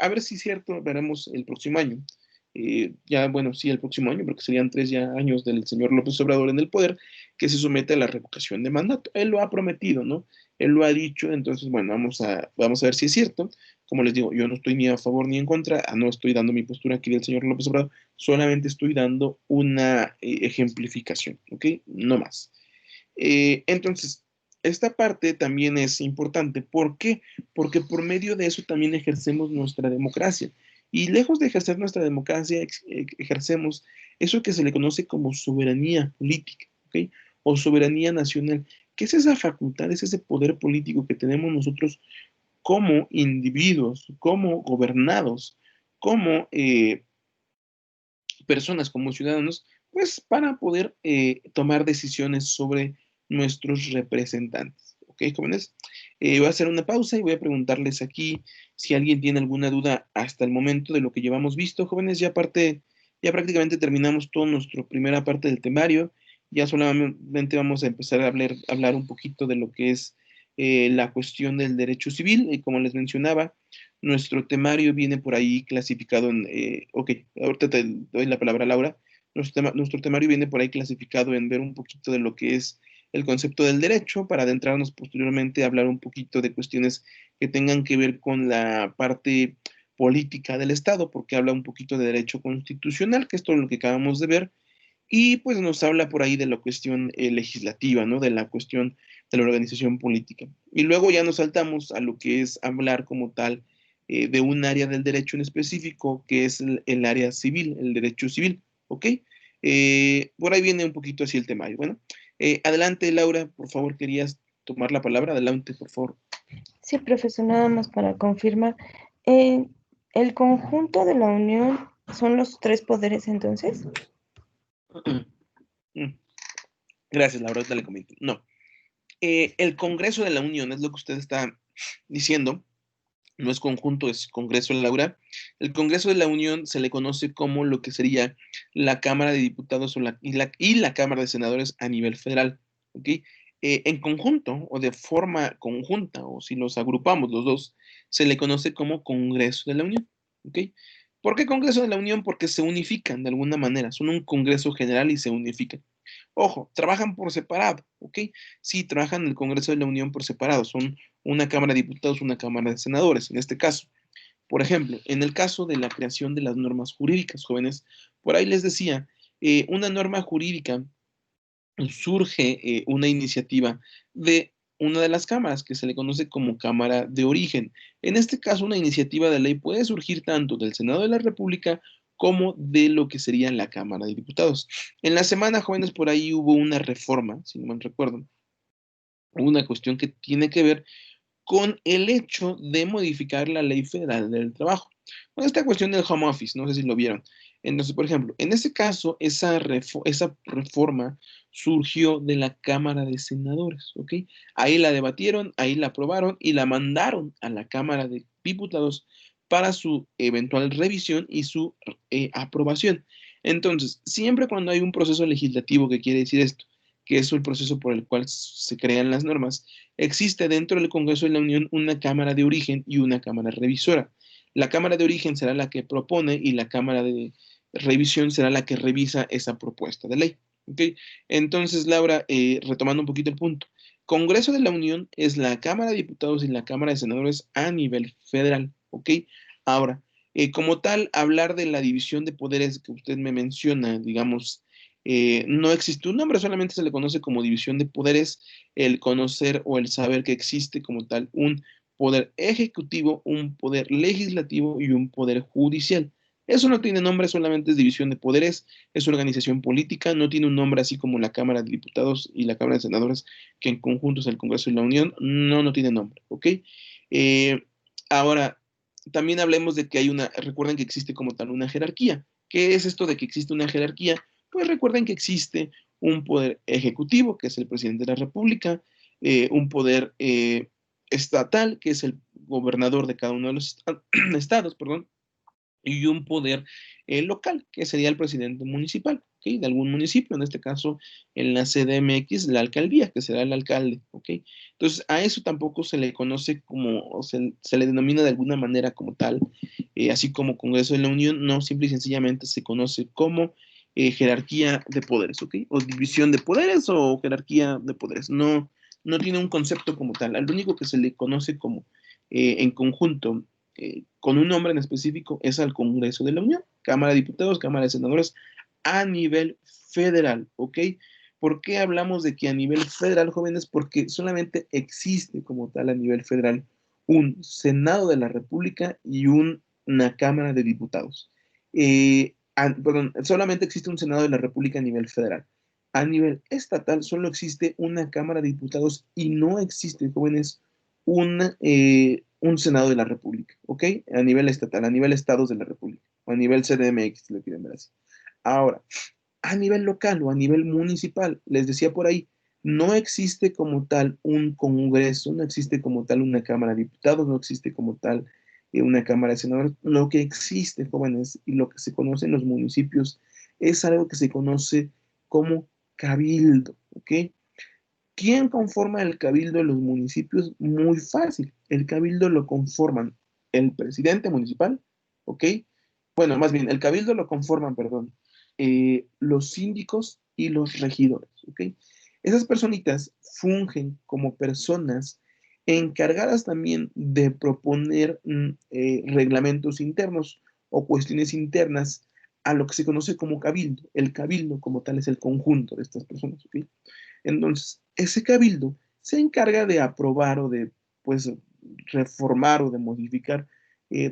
A ver si es cierto, veremos el próximo año. Ya, bueno, sí, el próximo año, porque serían 3 ya años del señor López Obrador en el poder, que se somete a la revocación de mandato. Él lo ha prometido, ¿no? Él lo ha dicho, entonces, bueno, vamos a ver si es cierto. Como les digo, yo no estoy ni a favor ni en contra, no estoy dando mi postura aquí del señor López Obrador, solamente estoy dando una ejemplificación, ¿ok? No más. Entonces, esta parte también es importante. ¿Por qué? Porque por medio de eso también ejercemos nuestra democracia. Y lejos de ejercer nuestra democracia, ejercemos eso que se le conoce como soberanía política, ¿ok? O soberanía nacional, que es esa facultad, es ese poder político que tenemos nosotros como individuos, como gobernados, como personas, como ciudadanos, pues para poder tomar decisiones sobre nuestros representantes. ¿Ok, jóvenes? Voy a hacer una pausa y voy a preguntarles aquí si alguien tiene alguna duda hasta el momento de lo que llevamos visto. Jóvenes, ya prácticamente terminamos toda nuestra primera parte del temario. Ya solamente vamos a empezar a hablar un poquito de lo que es la cuestión del derecho civil. Y como les mencionaba, nuestro temario viene por ahí clasificado en, ok, ahorita te doy la palabra, Laura. Nuestro temario viene por ahí clasificado en ver un poquito de lo que es el concepto del derecho, para adentrarnos posteriormente a hablar un poquito de cuestiones que tengan que ver con la parte política del Estado, porque habla un poquito de derecho constitucional, que es todo lo que acabamos de ver, y pues nos habla por ahí de la cuestión legislativa, ¿no? De la cuestión de la organización política. Y luego ya nos saltamos a lo que es hablar como tal de un área del derecho en específico, que es el área civil, el derecho civil, ¿ok? Por ahí viene un poquito así el temario. Bueno, adelante, Laura, por favor, querías tomar la palabra. Adelante, por favor. Sí, profesor, nada más para confirmar. eh, ¿El conjunto de la Unión son los tres poderes entonces? Gracias, Laura, ahorita le comento. No, el Congreso de la Unión es lo que usted está diciendo. No es conjunto, es Congreso, Laura. El Congreso de la Unión se le conoce como lo que sería la Cámara de Diputados y la Cámara de Senadores a nivel federal. ¿Ok? En conjunto o de forma conjunta, o si los agrupamos los dos, se le conoce como Congreso de la Unión. ¿Ok? ¿Por qué Congreso de la Unión? Porque se unifican de alguna manera, son un Congreso general y se unifican. Ojo, trabajan por separado, ¿ok? Sí, trabajan en el Congreso de la Unión por separado, son una Cámara de Diputados, una Cámara de Senadores, en este caso. Por ejemplo, en el caso de la creación de las normas jurídicas, jóvenes, por ahí les decía, una norma jurídica surge una iniciativa de una de las cámaras que se le conoce como Cámara de Origen. En este caso, una iniciativa de ley puede surgir tanto del Senado de la República como de lo que sería la Cámara de Diputados. En la semana, jóvenes, por ahí hubo una reforma, si no me recuerdo, una cuestión que tiene que ver con el hecho de modificar la ley federal del trabajo. Con esta cuestión del home office, no sé si lo vieron. Entonces, por ejemplo, en ese caso, esa reforma surgió de la Cámara de Senadores, ¿ok? Ahí la debatieron, ahí la aprobaron y la mandaron a la Cámara de Diputados para su eventual revisión y su aprobación. Entonces, siempre cuando hay un proceso legislativo, que quiere decir esto, que es el proceso por el cual se crean las normas, existe dentro del Congreso de la Unión una Cámara de Origen y una Cámara Revisora. La Cámara de Origen será la que propone y la Cámara de Revisión será la que revisa esa propuesta de ley. ¿Okay? Entonces, Laura, retomando un poquito el punto, Congreso de la Unión es la Cámara de Diputados y la Cámara de Senadores a nivel federal. ¿Ok? Ahora, como tal, hablar de la división de poderes que usted me menciona, digamos, no existe un nombre, solamente se le conoce como división de poderes, el conocer o el saber que existe como tal un poder ejecutivo, un poder legislativo y un poder judicial. Eso no tiene nombre, solamente es división de poderes, es organización política, no tiene un nombre así como la Cámara de Diputados y la Cámara de Senadores, que en conjunto es el Congreso de la Unión, no tiene nombre, ¿ok? Eh, ahora, también hablemos de que recuerden que existe como tal una jerarquía. ¿Qué es esto de que existe una jerarquía? Pues recuerden que existe un poder ejecutivo, que es el presidente de la República, un poder estatal, que es el gobernador de cada uno de los estados, perdón, y un poder local, que sería el presidente municipal, ¿ok? De algún municipio, en este caso en la CDMX, la alcaldía, que será el alcalde, ¿ok? Entonces, a eso tampoco se le conoce como, o se le denomina de alguna manera como tal, así como Congreso de la Unión, no, simple y sencillamente se conoce como jerarquía de poderes, ¿ok? O división de poderes o jerarquía de poderes, no, no tiene un concepto como tal, al único que se le conoce como en conjunto con un nombre en específico es al Congreso de la Unión, Cámara de Diputados, Cámara de Senadores, a nivel federal, ¿ok? ¿Por qué hablamos de que a nivel federal, jóvenes? Porque solamente existe como tal a nivel federal un Senado de la República y una Cámara de Diputados. Perdón, solamente existe un Senado de la República a nivel federal. A nivel estatal solo existe una Cámara de Diputados y no existe, jóvenes, un Senado de la República, ¿ok? A nivel estatal, a nivel estados de la República, o a nivel CDMX, si lo quieren ver así. Ahora, a nivel local o a nivel municipal, les decía por ahí, no existe como tal un Congreso, no existe como tal una Cámara de Diputados, no existe como tal una Cámara de Senadores. Lo que existe, jóvenes, y lo que se conoce en los municipios es algo que se conoce como cabildo, ¿ok? ¿Quién conforma el cabildo de los municipios? Muy fácil. El cabildo lo conforman el presidente municipal, ¿ok? Bueno, más bien, el cabildo lo conforman, perdón, los síndicos y los regidores, ¿ok? Esas personitas fungen como personas encargadas también de proponer reglamentos internos o cuestiones internas a lo que se conoce como cabildo. El cabildo como tal es el conjunto de estas personas, ¿ok? Entonces, ese cabildo se encarga de aprobar o de, pues, reformar o de modificar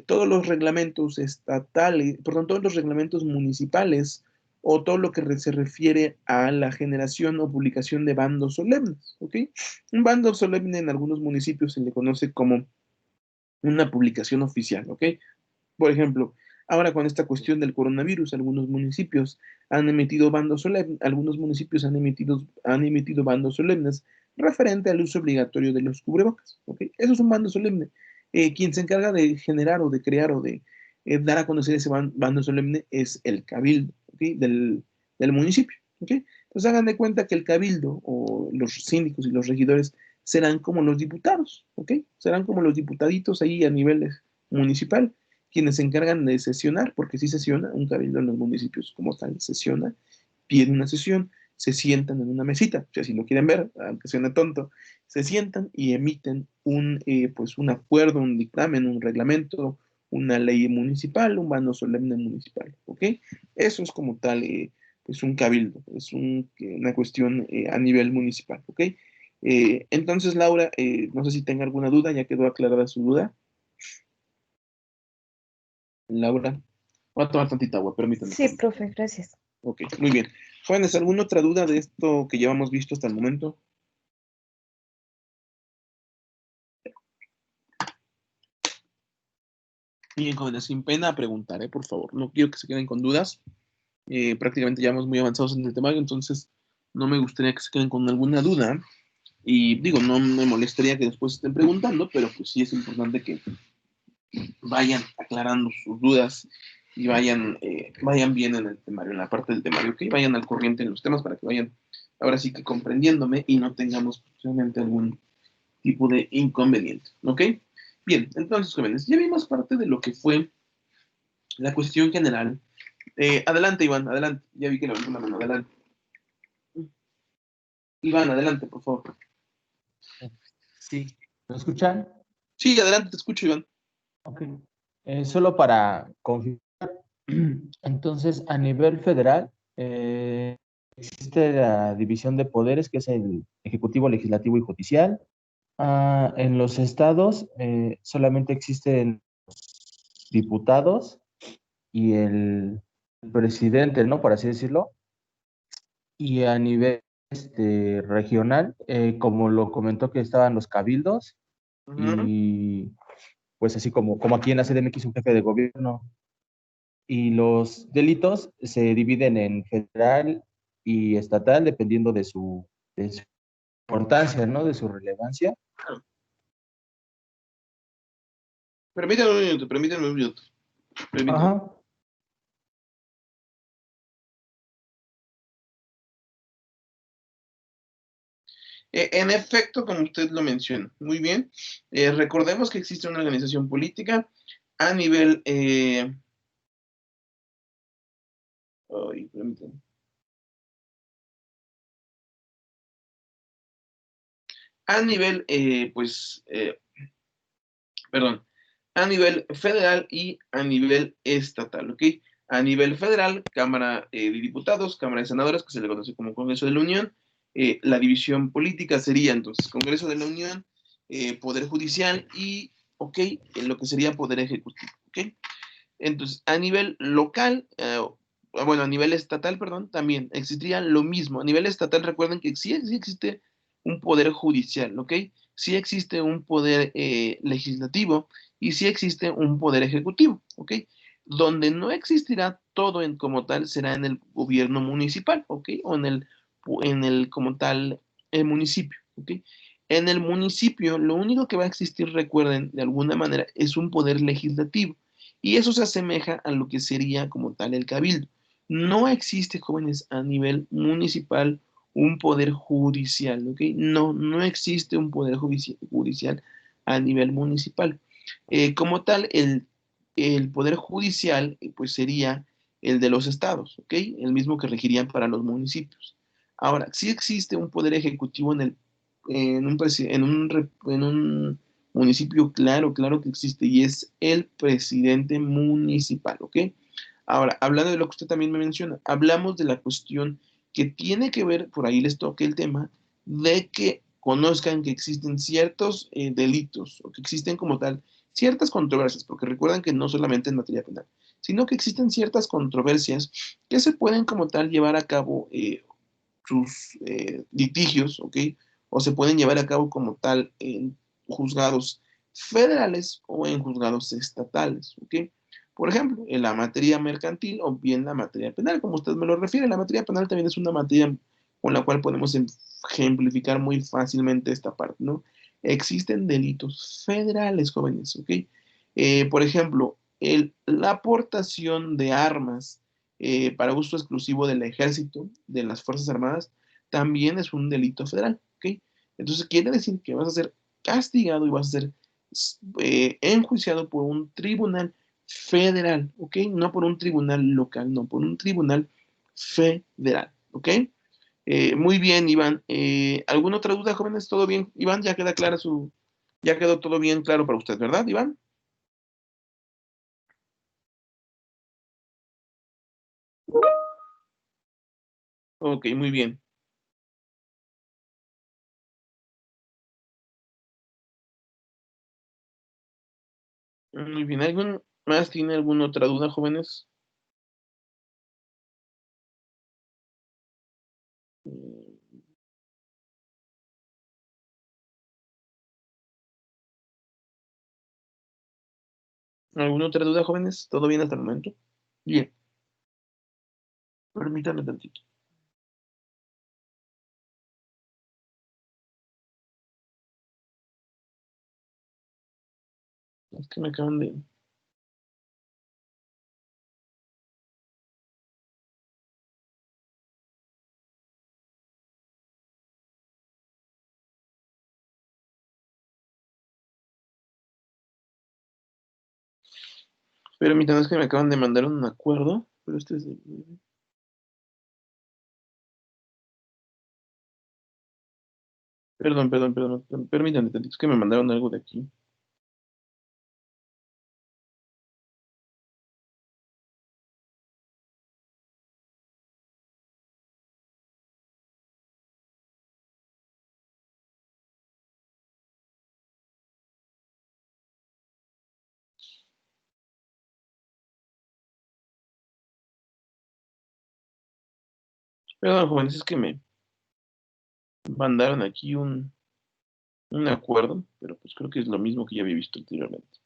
todos los reglamentos estatales, perdón, todos los reglamentos municipales o todo lo que se refiere a la generación o publicación de bandos solemnes, ¿ok? Un bando solemne en algunos municipios se le conoce como una publicación oficial, ¿ok? Por ejemplo, ahora con esta cuestión del coronavirus, algunos municipios han emitido bandos solemnes, algunos municipios han emitido bandos solemnes referente al uso obligatorio de los cubrebocas. ¿Ok? Eso es un bando solemne. Quien se encarga de generar o de crear o de dar a conocer ese bando solemne es el cabildo, ¿ok? del municipio. ¿Ok? Entonces hagan de cuenta que el cabildo o los síndicos y los regidores serán como los diputados, ¿ok? Serán como los diputaditos ahí a nivel municipal quienes se encargan de sesionar, porque sí sesiona, un cabildo en los municipios como tal sesiona, pide una sesión, se sientan en una mesita, si así lo quieren ver, aunque suene tonto, se sientan y emiten pues un acuerdo, un dictamen, un reglamento, una ley municipal, un bando solemne municipal, ¿ok? Eso es como tal, pues un cabildo, es una cuestión a nivel municipal, ¿ok? Entonces, Laura, no sé si tenga alguna duda, ya quedó aclarada su duda. Laura. Voy a tomar tantita agua, permítame. Sí, profe, gracias. Ok, muy bien. Jóvenes, ¿alguna otra duda de esto que llevamos visto hasta el momento? Bien, jóvenes, sin pena preguntar, por favor. No quiero que se queden con dudas. Prácticamente ya vamos muy avanzados en el temario, entonces no me gustaría que se queden con alguna duda. Y digo, no me molestaría que después estén preguntando, pero pues sí es importante que vayan aclarando sus dudas y vayan bien en el temario, en la parte del temario, que vayan al corriente en los temas para que vayan ahora sí que comprendiéndome y no tengamos realmente algún tipo de inconveniente, ¿ok? Bien, entonces, jóvenes, ya vimos parte de lo que fue la cuestión general. Adelante, Iván, adelante. Ya vi que levantó la mano, adelante. Iván, adelante, por favor. Sí, ¿me escuchan? Sí, adelante, te escucho, Iván. Ok. Solo para confirmar, entonces a nivel federal existe la división de poderes que es el ejecutivo, legislativo y judicial. En los estados solamente existen diputados y el presidente, ¿no? Por así decirlo. Y a nivel regional, como lo comentó que estaban los cabildos Ujú. y pues así como aquí en la CDMX un jefe de gobierno. Y los delitos se dividen en federal y estatal dependiendo de su importancia, ¿no? De su relevancia. Permítame un minuto, permítame un minuto. Permítame. Ajá. En efecto, como usted lo menciona, muy bien. Recordemos que existe una organización política a nivel... ay, permítame. A nivel, perdón, a nivel federal y a nivel estatal, ¿ok? A nivel federal, Cámara de Diputados, Cámara de Senadores, que se le conoce como Congreso de la Unión. La división política sería entonces Congreso de la Unión, Poder Judicial y, ok, lo que sería Poder Ejecutivo, ¿ok? Entonces, a nivel local, bueno, a nivel estatal, perdón, también existiría lo mismo. A nivel estatal, recuerden que sí existe un poder judicial, ¿ok? Sí existe un poder legislativo y sí existe un poder ejecutivo, ¿ok? Donde no existirá todo en como tal será en el gobierno municipal, ¿ok? O en el como tal el municipio, ¿ok? En el municipio, lo único que va a existir, recuerden, de alguna manera, es un poder legislativo. Y eso se asemeja a lo que sería como tal el cabildo. No existe, jóvenes, a nivel municipal un poder judicial, ¿ok? No, no existe un poder judicial a nivel municipal. Como tal, el poder judicial, pues sería el de los estados, ¿ok? El mismo que regirían para los municipios. Ahora, sí existe un poder ejecutivo en un municipio, claro, claro que existe, y es el presidente municipal, ¿ok? Ahora, hablando de lo que usted también me menciona, hablamos de la cuestión que tiene que ver, por ahí les toque el tema, de que conozcan que existen ciertos delitos, o que existen como tal ciertas controversias, porque recuerdan que no solamente en materia penal, sino que existen ciertas controversias que se pueden como tal llevar a cabo sus litigios, ¿ok? O se pueden llevar a cabo como tal en juzgados federales o en juzgados estatales, ¿ok? Por ejemplo, en la materia mercantil o bien la materia penal, como usted me lo refiere, la materia penal también es una materia con la cual podemos ejemplificar muy fácilmente esta parte, ¿no? Existen delitos federales, jóvenes, ¿ok? Por ejemplo, la aportación de armas para uso exclusivo del ejército, de las Fuerzas Armadas, también es un delito federal, ¿ok? Entonces quiere decir que vas a ser castigado y vas a ser enjuiciado por un tribunal federal, ¿ok? No por un tribunal local, no, por un tribunal federal, ¿ok? Muy bien, Iván. ¿Alguna otra duda, jóvenes? ¿Todo bien? Iván, ya quedó todo bien claro para usted, ¿verdad, Iván? Ok, muy bien. Muy bien. ¿Algún más tiene alguna otra duda, jóvenes? Mm, ¿Alguna otra duda, jóvenes? ¿Todo bien hasta el momento? Bien, permítanme tantito. Es que me acaban de... Permítanme, es que me acaban de mandar un acuerdo, pero este es... Perdón, permítanme tantito, es que me mandaron algo de aquí. Perdón, jóvenes, es que me mandaron aquí un acuerdo, pero pues creo que es lo mismo que ya había visto anteriormente.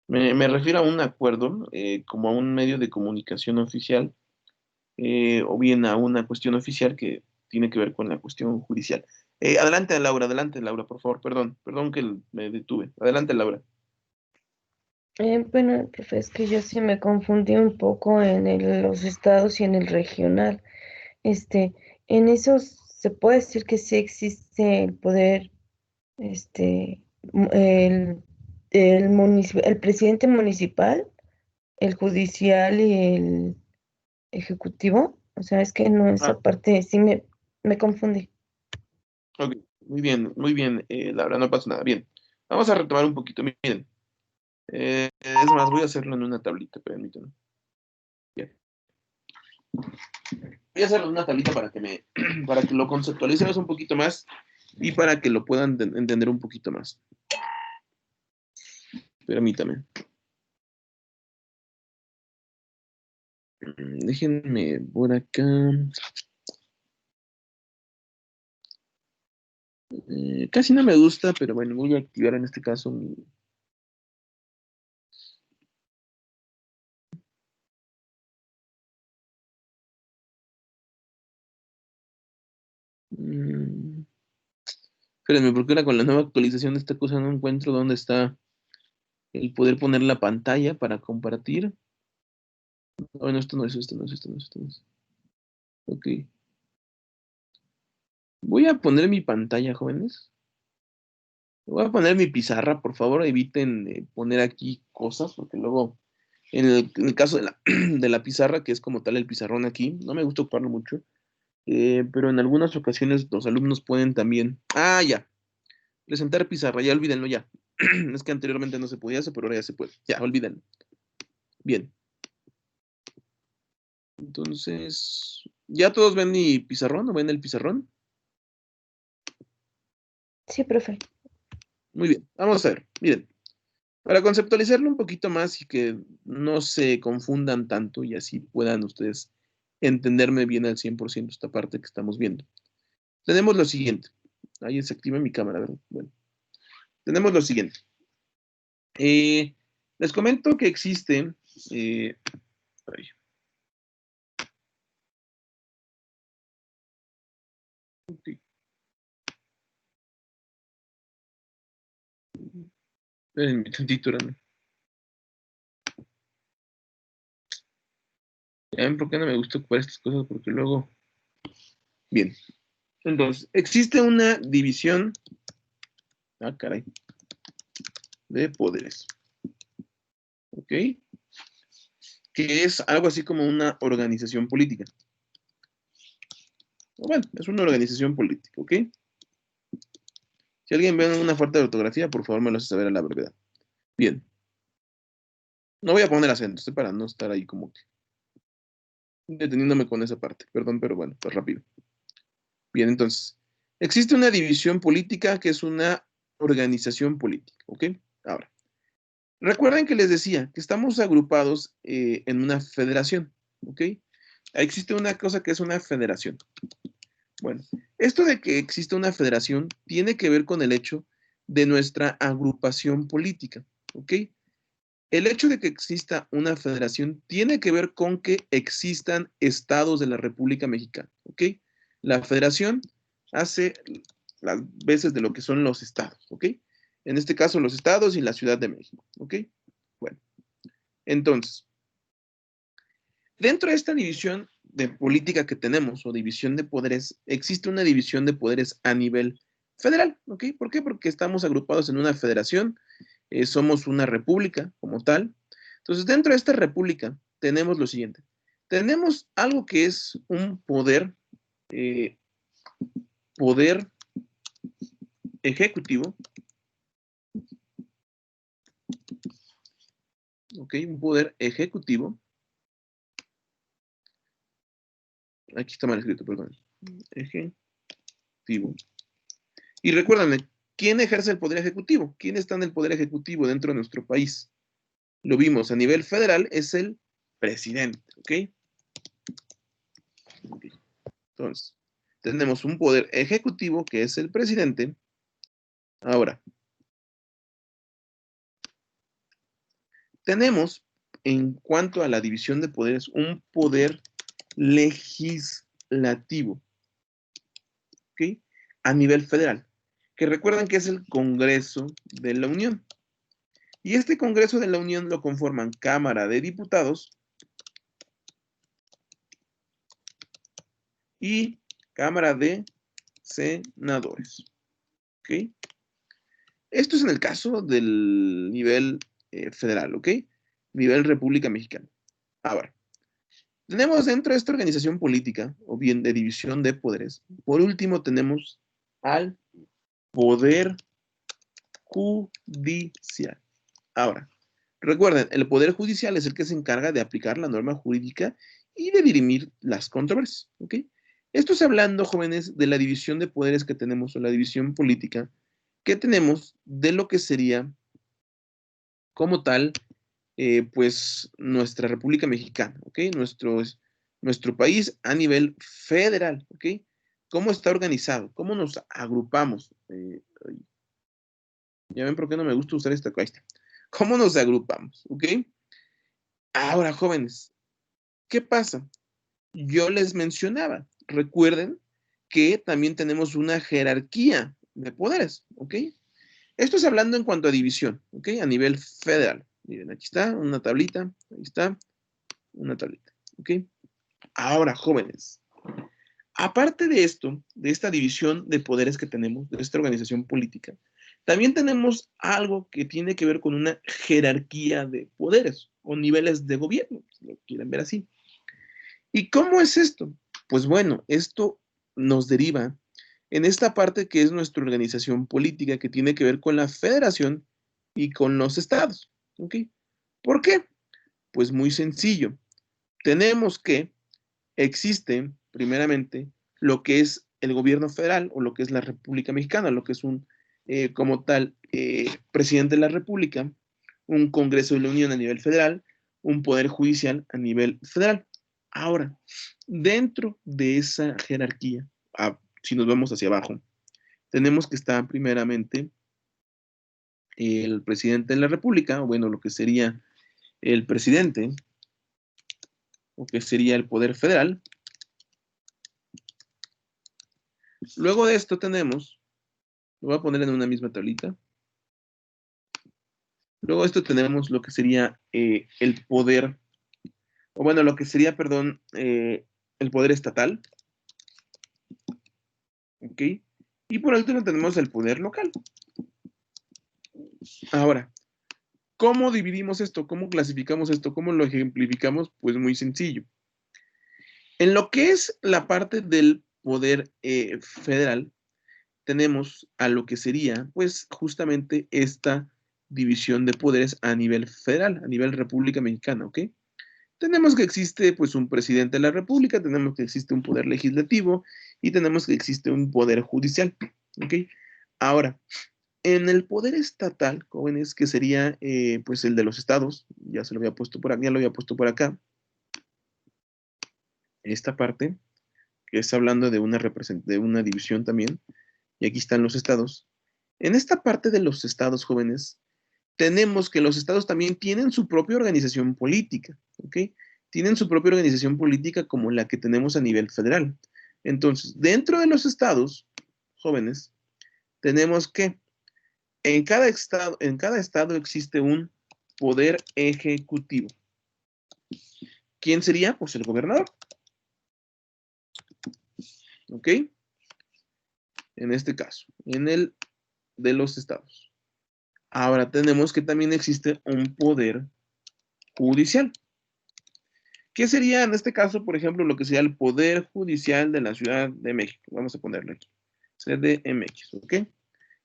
Me refiero a un acuerdo como a un medio de comunicación oficial o bien a una cuestión oficial que tiene que ver con la cuestión judicial. Adelante, Laura, por favor, perdón que me detuve. Adelante, Laura. Bueno, profe, es que yo sí me confundí un poco en los estados y en el regional. Este, en esos se puede decir que sí existe el poder, este, el presidente municipal, el judicial y el ejecutivo. O sea, es que no, Ah, esa parte sí me confundí. ok, muy bien, la verdad no pasa nada. Bien, vamos a retomar un poquito. Miren, es más, voy a hacerlo en una tablita, permítanme. Bien. Voy a hacerlo en una tablita para que para que lo conceptualicemos un poquito más y para que lo puedan entender un poquito más. Permítame. Déjenme por acá. Casi no me gusta, pero bueno, voy a activar en este caso mi... mm, Espérenme, porque ahora con la nueva actualización de esta cosa no encuentro dónde está el poder poner la pantalla para compartir. Bueno, esto no es, esto no es, esto no es, esto no es. Ok. Voy a poner mi pantalla, jóvenes. Voy a poner mi pizarra, por favor, eviten poner aquí cosas, porque luego, en el caso de de la pizarra, que es como tal el pizarrón aquí, no me gusta ocuparlo mucho, pero en algunas ocasiones los alumnos pueden también... Ah, ya, presentar pizarra, ya olvídenlo ya. Es que anteriormente no se podía hacer, pero ahora ya se puede. Ya, olvídenlo. Bien, entonces, ¿ya todos ven mi pizarrón o ven el pizarrón? Sí, profe. Muy bien, vamos a ver, miren. Para conceptualizarlo un poquito más y que no se confundan tanto y así puedan ustedes entenderme bien al 100% esta parte que estamos viendo. Tenemos lo siguiente. Ahí se activa mi cámara, ¿verdad? Bueno, tenemos lo siguiente. Eh, Les comento que existe... ay, ok, espérenme tantito, ¿no? ¿Ya ven por qué no me gusta ocupar estas cosas? Porque luego... Bien, entonces, existe una división... Ah, caray, de poderes. ¿Ok? Que es algo así como una organización política. Bueno, es una organización política, ¿ok? Si alguien ve una falta de ortografía, por favor me lo hace saber a la brevedad. Bien, no voy a poner acentos, para no estar ahí como que deteniéndome con esa parte. Perdón, pero bueno, pues rápido. Bien, entonces, existe una división política que es una organización política, ¿ok? Ahora, recuerden que les decía que estamos agrupados en una federación, ¿ok? Existe una cosa que es una federación. Bueno, esto de que existe una federación tiene que ver con el hecho de nuestra agrupación política, ¿ok? El hecho de que exista una federación tiene que ver con que existan estados de la República Mexicana, ¿ok? La federación hace las veces de lo que son los estados, ¿ok? En este caso, los estados y la Ciudad de México, ¿ok? Bueno, entonces, dentro de esta división de política que tenemos o división de poderes, existe una división de poderes a nivel federal, ¿ok? ¿Por qué? Porque estamos agrupados en una federación, somos una república como tal. Entonces, dentro de esta república tenemos lo siguiente. Tenemos algo que es un eh, poder ejecutivo, ¿ok? Un poder ejecutivo. Aquí está mal escrito, perdón. Ejecutivo. Y recuérdame, ¿quién ejerce el poder ejecutivo? ¿Quién está en el poder ejecutivo dentro de nuestro país? Lo vimos a nivel federal, es el presidente, ¿ok? Okay. Entonces, tenemos un poder ejecutivo que es el presidente. Ahora, tenemos en cuanto a la división de poderes un poder legislativo, ¿ok? A nivel federal, que recuerdan que es el Congreso de la Unión. Y este Congreso de la Unión lo conforman Cámara de Diputados y Cámara de Senadores. ¿Ok? Esto es en el caso del nivel federal, ¿ok? Nivel República Mexicana. Ahora, tenemos dentro de esta organización política, o bien de división de poderes, por último tenemos al Poder Judicial. Ahora, recuerden, el Poder Judicial es el que se encarga de aplicar la norma jurídica y de dirimir las controversias, ¿ok? Esto es hablando, jóvenes, de la división de poderes que tenemos, o la división política que tenemos de lo que sería, como tal, pues nuestra República Mexicana, ¿ok? Nuestro país a nivel federal, ¿ok? ¿Cómo está organizado? ¿Cómo nos agrupamos? Ya ven por qué no me gusta usar esta cuesta. ¿Cómo nos agrupamos? ¿Ok? Ahora, jóvenes, ¿qué pasa? Yo les mencionaba, recuerden que también tenemos una jerarquía de poderes, ¿ok? Esto es hablando en cuanto a división, ¿ok? A nivel federal. Miren, aquí está una tablita, ahí está una tablita, ¿ok? Ahora, jóvenes, aparte de esto, de esta división de poderes que tenemos, de esta organización política, también tenemos algo que tiene que ver con una jerarquía de poderes o niveles de gobierno, si lo quieren ver así. ¿Y cómo es esto? Pues bueno, esto nos deriva en esta parte que es nuestra organización política que tiene que ver con la federación y con los estados. ¿Ok? ¿Por qué? Pues muy sencillo. Tenemos que existe, primeramente, lo que es el gobierno federal o lo que es la República Mexicana, lo que es un, como tal, presidente de la República, un Congreso de la Unión a nivel federal, un Poder Judicial a nivel federal. Ahora, dentro de esa jerarquía, si nos vamos hacia abajo, tenemos que estar primeramente el presidente de la República, o bueno, lo que sería el presidente, o que sería el Poder Federal. Luego de esto tenemos, lo voy a poner en una misma tablita. Luego de esto tenemos lo que sería el poder, o bueno, lo que sería, perdón, el poder estatal. ¿Ok? Y por último tenemos el poder local. Ahora, ¿cómo dividimos esto? ¿Cómo clasificamos esto? ¿Cómo lo ejemplificamos? Pues muy sencillo. En lo que es la parte del poder federal, tenemos a lo que sería, pues, justamente esta división de poderes a nivel federal, a nivel República Mexicana, ¿ok? Tenemos que existe, pues, un presidente de la República, tenemos que existe un poder legislativo y tenemos que existe un poder judicial, ¿ok? Ahora, en el poder estatal, jóvenes, que sería, pues, el de los estados, ya se lo había puesto por aquí, ya lo había puesto por acá, esta parte, que está hablando de una división también, y aquí están los estados. En esta parte de los estados, jóvenes, tenemos que los estados también tienen su propia organización política, ¿ok? Tienen su propia organización política como la que tenemos a nivel federal. Entonces, dentro de los estados, jóvenes, tenemos que en cada estado existe un poder ejecutivo. ¿Quién sería? Pues el gobernador. ¿Ok? En este caso, en el de los estados. Ahora tenemos que también existe un poder judicial. ¿Qué sería en este caso, por ejemplo, lo que sería el Poder Judicial de la Ciudad de México? Vamos a ponerlo aquí. CDMX, ¿ok?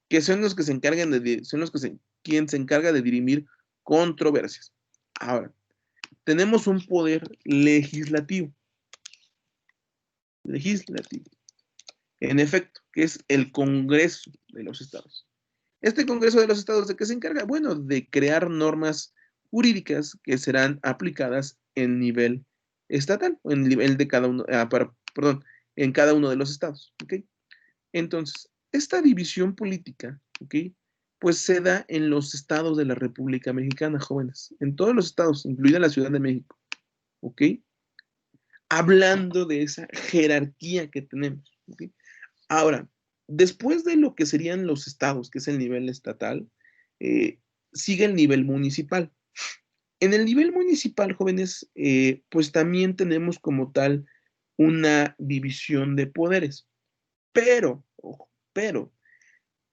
Que son los que se encargan son los que quien se encarga de dirimir controversias. Ahora, tenemos un poder legislativo. Legislativo. En efecto, que es el Congreso de los Estados. Este Congreso de los Estados, ¿de qué se encarga? Bueno, de crear normas jurídicas que serán aplicadas en nivel estatal, o en nivel de cada uno, perdón, en cada uno de los estados, ¿ok? Entonces, esta división política, ¿ok? Pues se da en los estados de la República Mexicana, jóvenes, en todos los estados, incluida la Ciudad de México, ¿ok? Hablando de esa jerarquía que tenemos, ¿ok? Ahora, después de lo que serían los estados, que es el nivel estatal, sigue el nivel municipal. En el nivel municipal, jóvenes, pues también tenemos como tal una división de poderes. Pero, ojo, pero,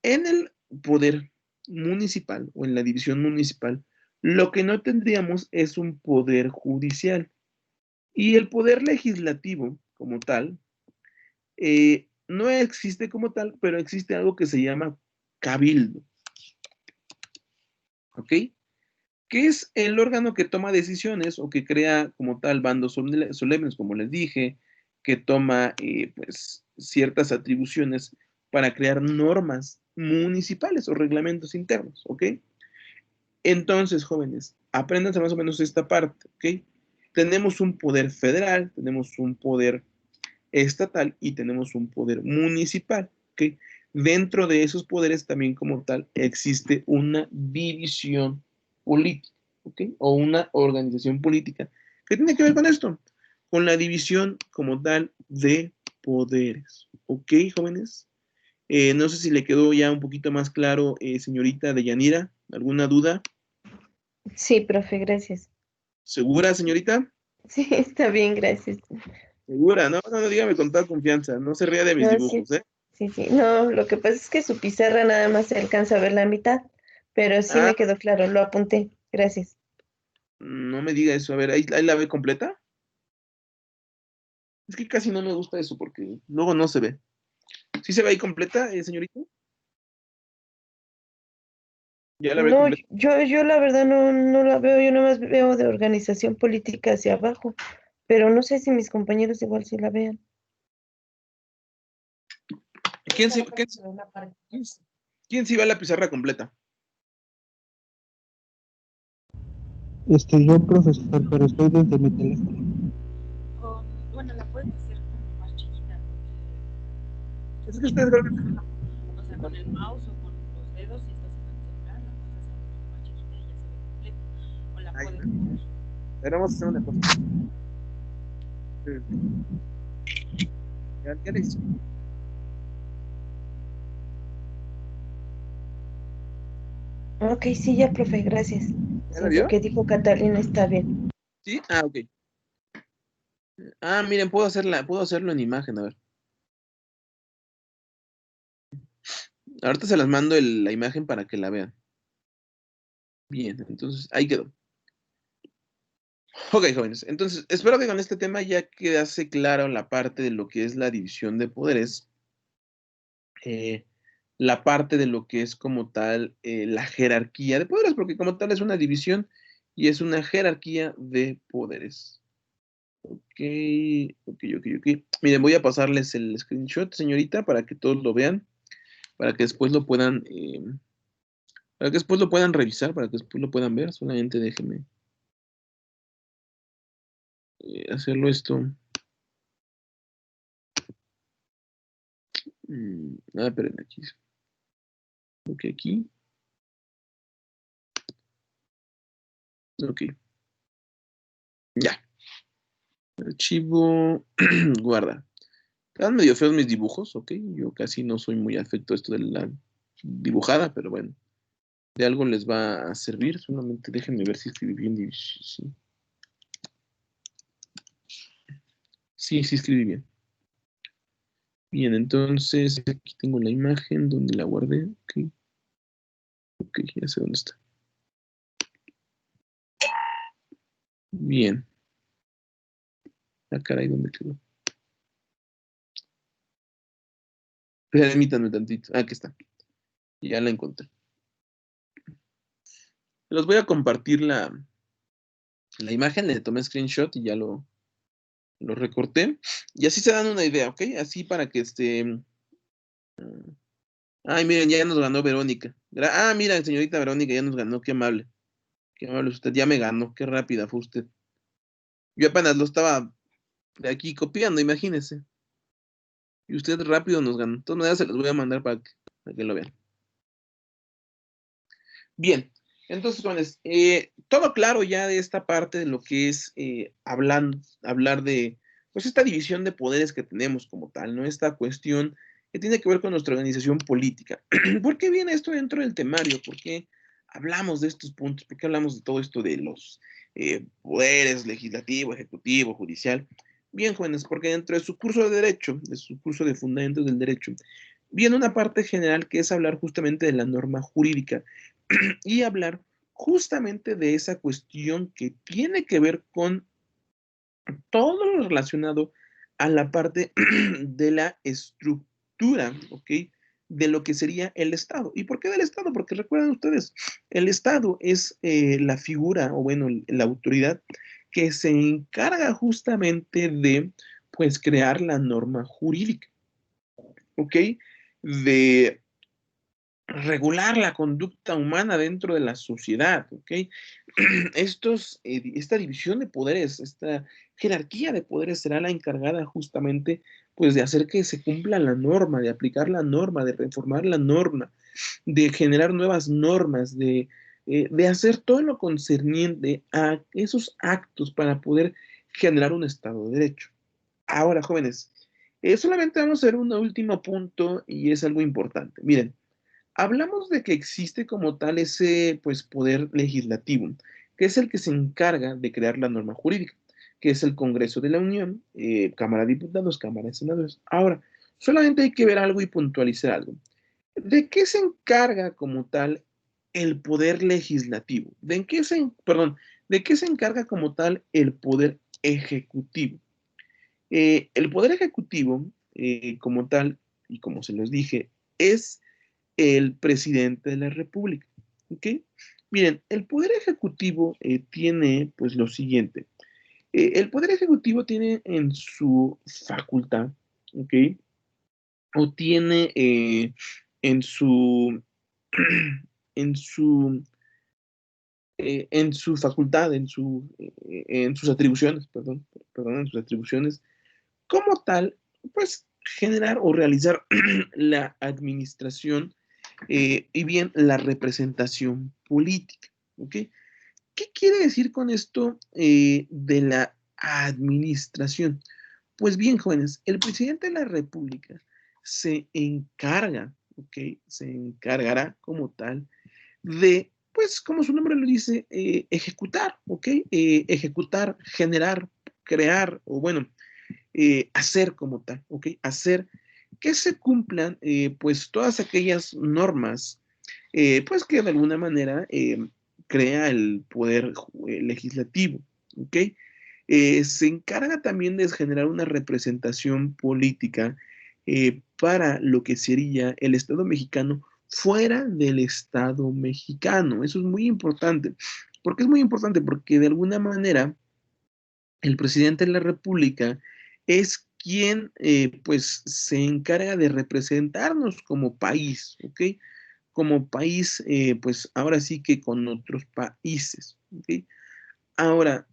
en el poder municipal o en la división municipal, lo que no tendríamos es un poder judicial. Y el poder legislativo, como tal, no existe como tal, pero existe algo que se llama cabildo. ¿Ok? Que es el órgano que toma decisiones o que crea como tal bandos solemnes, como les dije, que toma pues ciertas atribuciones para crear normas municipales o reglamentos internos, ¿ok? Entonces, jóvenes, apréndanse más o menos esta parte, ¿ok? Tenemos un poder federal, tenemos un poder estatal y tenemos un poder municipal, ¿ok? Dentro de esos poderes también como tal existe una división política, ¿ok? O una organización política. ¿Qué tiene que ver con esto? Con la división como tal de poderes, ¿ok, jóvenes? No sé si le quedó ya un poquito más claro, señorita Deyanira, ¿alguna duda? Sí, profe, gracias. ¿Segura, señorita? Sí, está bien, gracias. Segura, no, no, no, dígame con toda confianza, no se ría de mis No, sí, dibujos, ¿eh? sí, sí. No, lo que pasa es que su pizarra nada más se alcanza a ver la mitad, pero sí Ah, me quedó claro, lo apunté. Gracias. no me diga eso, a ver, ahí la ve completa. Es que casi no me gusta eso porque luego no se ve. ¿Sí se ve ahí completa, señorita? ¿Ya la ve No, completa? yo la verdad no la veo, yo nada más veo de organización política hacia abajo, pero no sé si mis compañeros igual sí la vean. ¿Quién se, quién, quién, quién sí ve la pizarra completa? Yo, profesor, pero estoy desde mi teléfono. Bueno, la puedes hacer como más chiquita, Es que ustedes creo que... o sea, con el mouse o con los dedos, si estás en el celular, la puedes hacer un poco más chiquita y ya se ve completa. O la Ahí puedes está. mover. Pero vamos a hacer una cosa. Ya le hice. Ok, sí, ya, profe, gracias. ¿Ya la Sí, lo vio? que dijo Catalina está bien. ¿Sí? Ah, ok. Ah, miren, puedo hacerlo en imagen, a ver. Ahorita se las mando la imagen para que la vean. Bien, entonces ahí quedó. Ok, jóvenes. Entonces, espero que con este tema ya quedase claro la parte de lo que es la división de poderes, eh, la parte de lo que es como tal la jerarquía de poderes, porque como tal es una división y es una jerarquía de poderes. Ok, ok. Miren, voy a pasarles el screenshot, señorita, para que todos lo vean, para que después lo puedan, para que después lo puedan revisar, para que después lo puedan ver. Solamente déjenme hacerlo esto. Espérenme aquí. Ok, aquí. Ok, ya. Archivo, guarda. Están medio feos mis dibujos, ok. Yo casi no soy muy afecto a esto de la dibujada, pero bueno, de algo les va a servir. Solamente déjenme ver si escribí bien. Sí, sí escribí bien. Bien, entonces aquí tengo la imagen donde la guardé. Ok, ya sé dónde está. Bien. La caray, ¿dónde quedó? Permítanme tantito. Ah, aquí está. Ya la encontré. Les voy a compartir la imagen, le tomé screenshot y ya lo recorté. Y así se dan una idea, ¿ok? Así para que Ay, miren, ya nos ganó Verónica. Mira, señorita Verónica, ya nos ganó. Qué amable. Qué amable es usted. Ya me ganó. Qué rápida fue usted. Yo apenas lo estaba de aquí copiando, imagínese. Y usted rápido nos ganó. De todas maneras, se los voy a mandar para que lo vean. Bien. Entonces, jóvenes, todo claro ya de esta parte de lo que es hablar de, pues, esta división de poderes que tenemos como tal, ¿no? Esta cuestión que tiene que ver con nuestra organización política. ¿Por qué viene esto dentro del temario? ¿Por qué hablamos de estos puntos? ¿Por qué hablamos de todo esto de los poderes legislativo, ejecutivo, judicial? Bien, jóvenes, porque dentro de su curso de Derecho, de su curso de Fundamentos del Derecho, viene una parte general que es hablar justamente de la norma jurídica y hablar justamente de esa cuestión que tiene que ver con todo lo relacionado a la parte de la estructura, ¿ok? De lo que sería el Estado. ¿Y por qué del Estado? Porque recuerden ustedes, el Estado es la figura, o bueno, la autoridad que se encarga justamente de, pues, crear la norma jurídica, ¿ok? De regular la conducta humana dentro de la sociedad, ¿ok? Esta división de poderes, esta jerarquía de poderes será la encargada justamente, pues, de hacer que se cumpla la norma, de aplicar la norma, de reformar la norma, de generar nuevas normas, de hacer todo lo concerniente a esos actos para poder generar un Estado de Derecho. Ahora, jóvenes, solamente vamos a ver un último punto y es algo importante. Miren, hablamos de que existe como tal ese, pues, poder legislativo, que es el que se encarga de crear la norma jurídica, que es el Congreso de la Unión, Cámara de Diputados, Cámara de Senadores. Ahora, solamente hay que ver algo y puntualizar algo. ¿De qué se encarga como tal el poder legislativo? ¿De qué se encarga como tal el poder ejecutivo? El poder ejecutivo, como tal, y como se los dije, es el presidente de la República. ¿Ok? Miren, el Poder Ejecutivo tiene pues lo siguiente. El Poder Ejecutivo tiene en su facultad, ¿ok? O tiene en su, en su, en su facultad, en sus atribuciones, perdón, en sus atribuciones, como tal, pues generar o realizar la administración y bien la representación política. ¿Ok? ¿Qué quiere decir con esto de la administración? Pues bien, jóvenes, el presidente de la República se encarga, ¿ok? Se encargará como tal de, pues, como su nombre lo dice, ejecutar, ¿ok? Ejecutar, generar, crear, o bueno, hacer como tal, ¿ok? Hacer que se cumplan, pues, todas aquellas normas, pues, que de alguna manera crea el poder legislativo, ¿ok? Se encarga también de generar una representación política para lo que sería el Estado mexicano fuera del Estado mexicano. Eso es muy importante. ¿Por qué es muy importante? Porque de alguna manera el presidente de la República es quien pues se encarga de representarnos como país, ¿ok? Como país, pues ahora sí que con otros países, ¿ok? Ahora,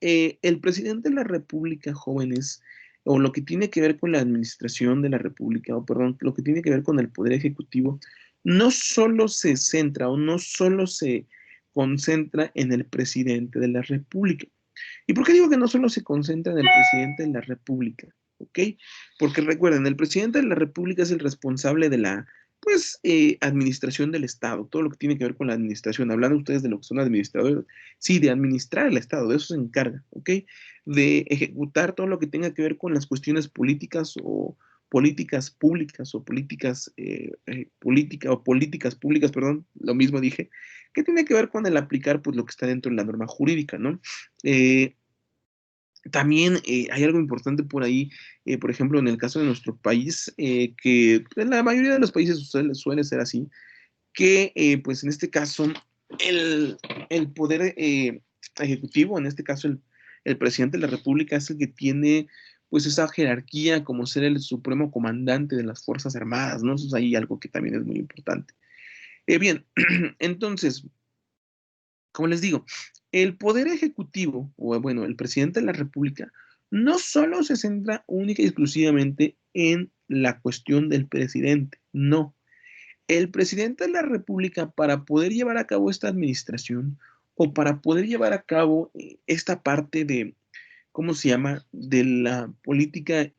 el presidente de la República, jóvenes, o lo que tiene que ver con la administración de la República, o perdón, lo que tiene que ver con el poder ejecutivo, no solo se centra o no solo se concentra en el presidente de la República. ¿Y por qué digo que no solo se concentra en el presidente de la República? ¿Ok? Porque recuerden, el presidente de la República es el responsable de la, pues, administración del Estado, todo lo que tiene que ver con la administración. Hablando ustedes de lo que son administradores, sí, de administrar el Estado, de eso se encarga, ¿ok? De ejecutar todo lo que tenga que ver con las cuestiones políticas o políticas públicas o políticas públicas, perdón, lo mismo dije, que tiene que ver con el aplicar pues lo que está dentro de la norma jurídica, ¿no? Eh, también hay algo importante por ahí, por ejemplo, en el caso de nuestro país, que en la mayoría de los países suele ser así, que pues en este caso el, el poder ejecutivo, en este caso el presidente de la República es el que tiene pues esa jerarquía como ser el supremo comandante de las Fuerzas Armadas, ¿no? Eso es ahí algo que también es muy importante. Bien, entonces, como les digo, el poder ejecutivo, o bueno, el presidente de la República, no solo se centra única y exclusivamente en la cuestión del presidente, no. El presidente de la República, para poder llevar a cabo esta administración o para poder llevar a cabo esta parte de, ¿cómo se llama?, de la política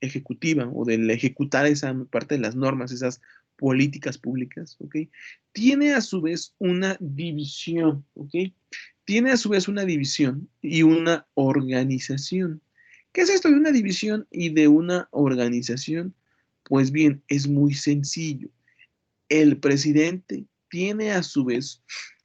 ejecutiva o del ejecutar esa parte de las normas, esas políticas públicas, ¿ok? Tiene a su vez una división, ¿ok? Tiene a su vez una división y una organización. ¿Qué es esto de una división y de una organización? Pues bien, es muy sencillo. El presidente tiene a su vez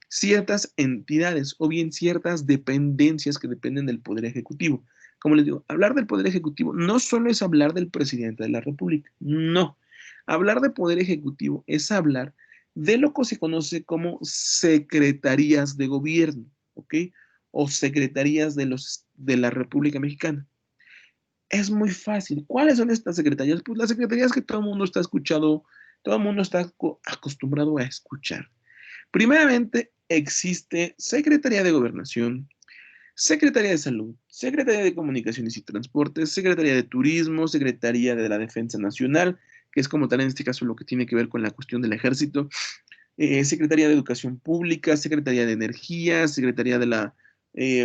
ciertas entidades o bien ciertas dependencias que dependen del Poder Ejecutivo. Como les digo, hablar del Poder Ejecutivo no solo es hablar del presidente de la República, no. Hablar de Poder Ejecutivo es hablar de lo que se conoce como secretarías de gobierno, ¿ok? O secretarías de la República Mexicana. Es muy fácil. ¿Cuáles son estas secretarías? Pues las secretarías que todo el mundo está escuchando, todo el mundo está acostumbrado a escuchar. Primeramente, existe Secretaría de Gobernación, Secretaría de Salud, Secretaría de Comunicaciones y Transportes, Secretaría de Turismo, Secretaría de la Defensa Nacional, que es como tal en este caso lo que tiene que ver con la cuestión del ejército, Secretaría de Educación Pública, Secretaría de Energía, Secretaría de la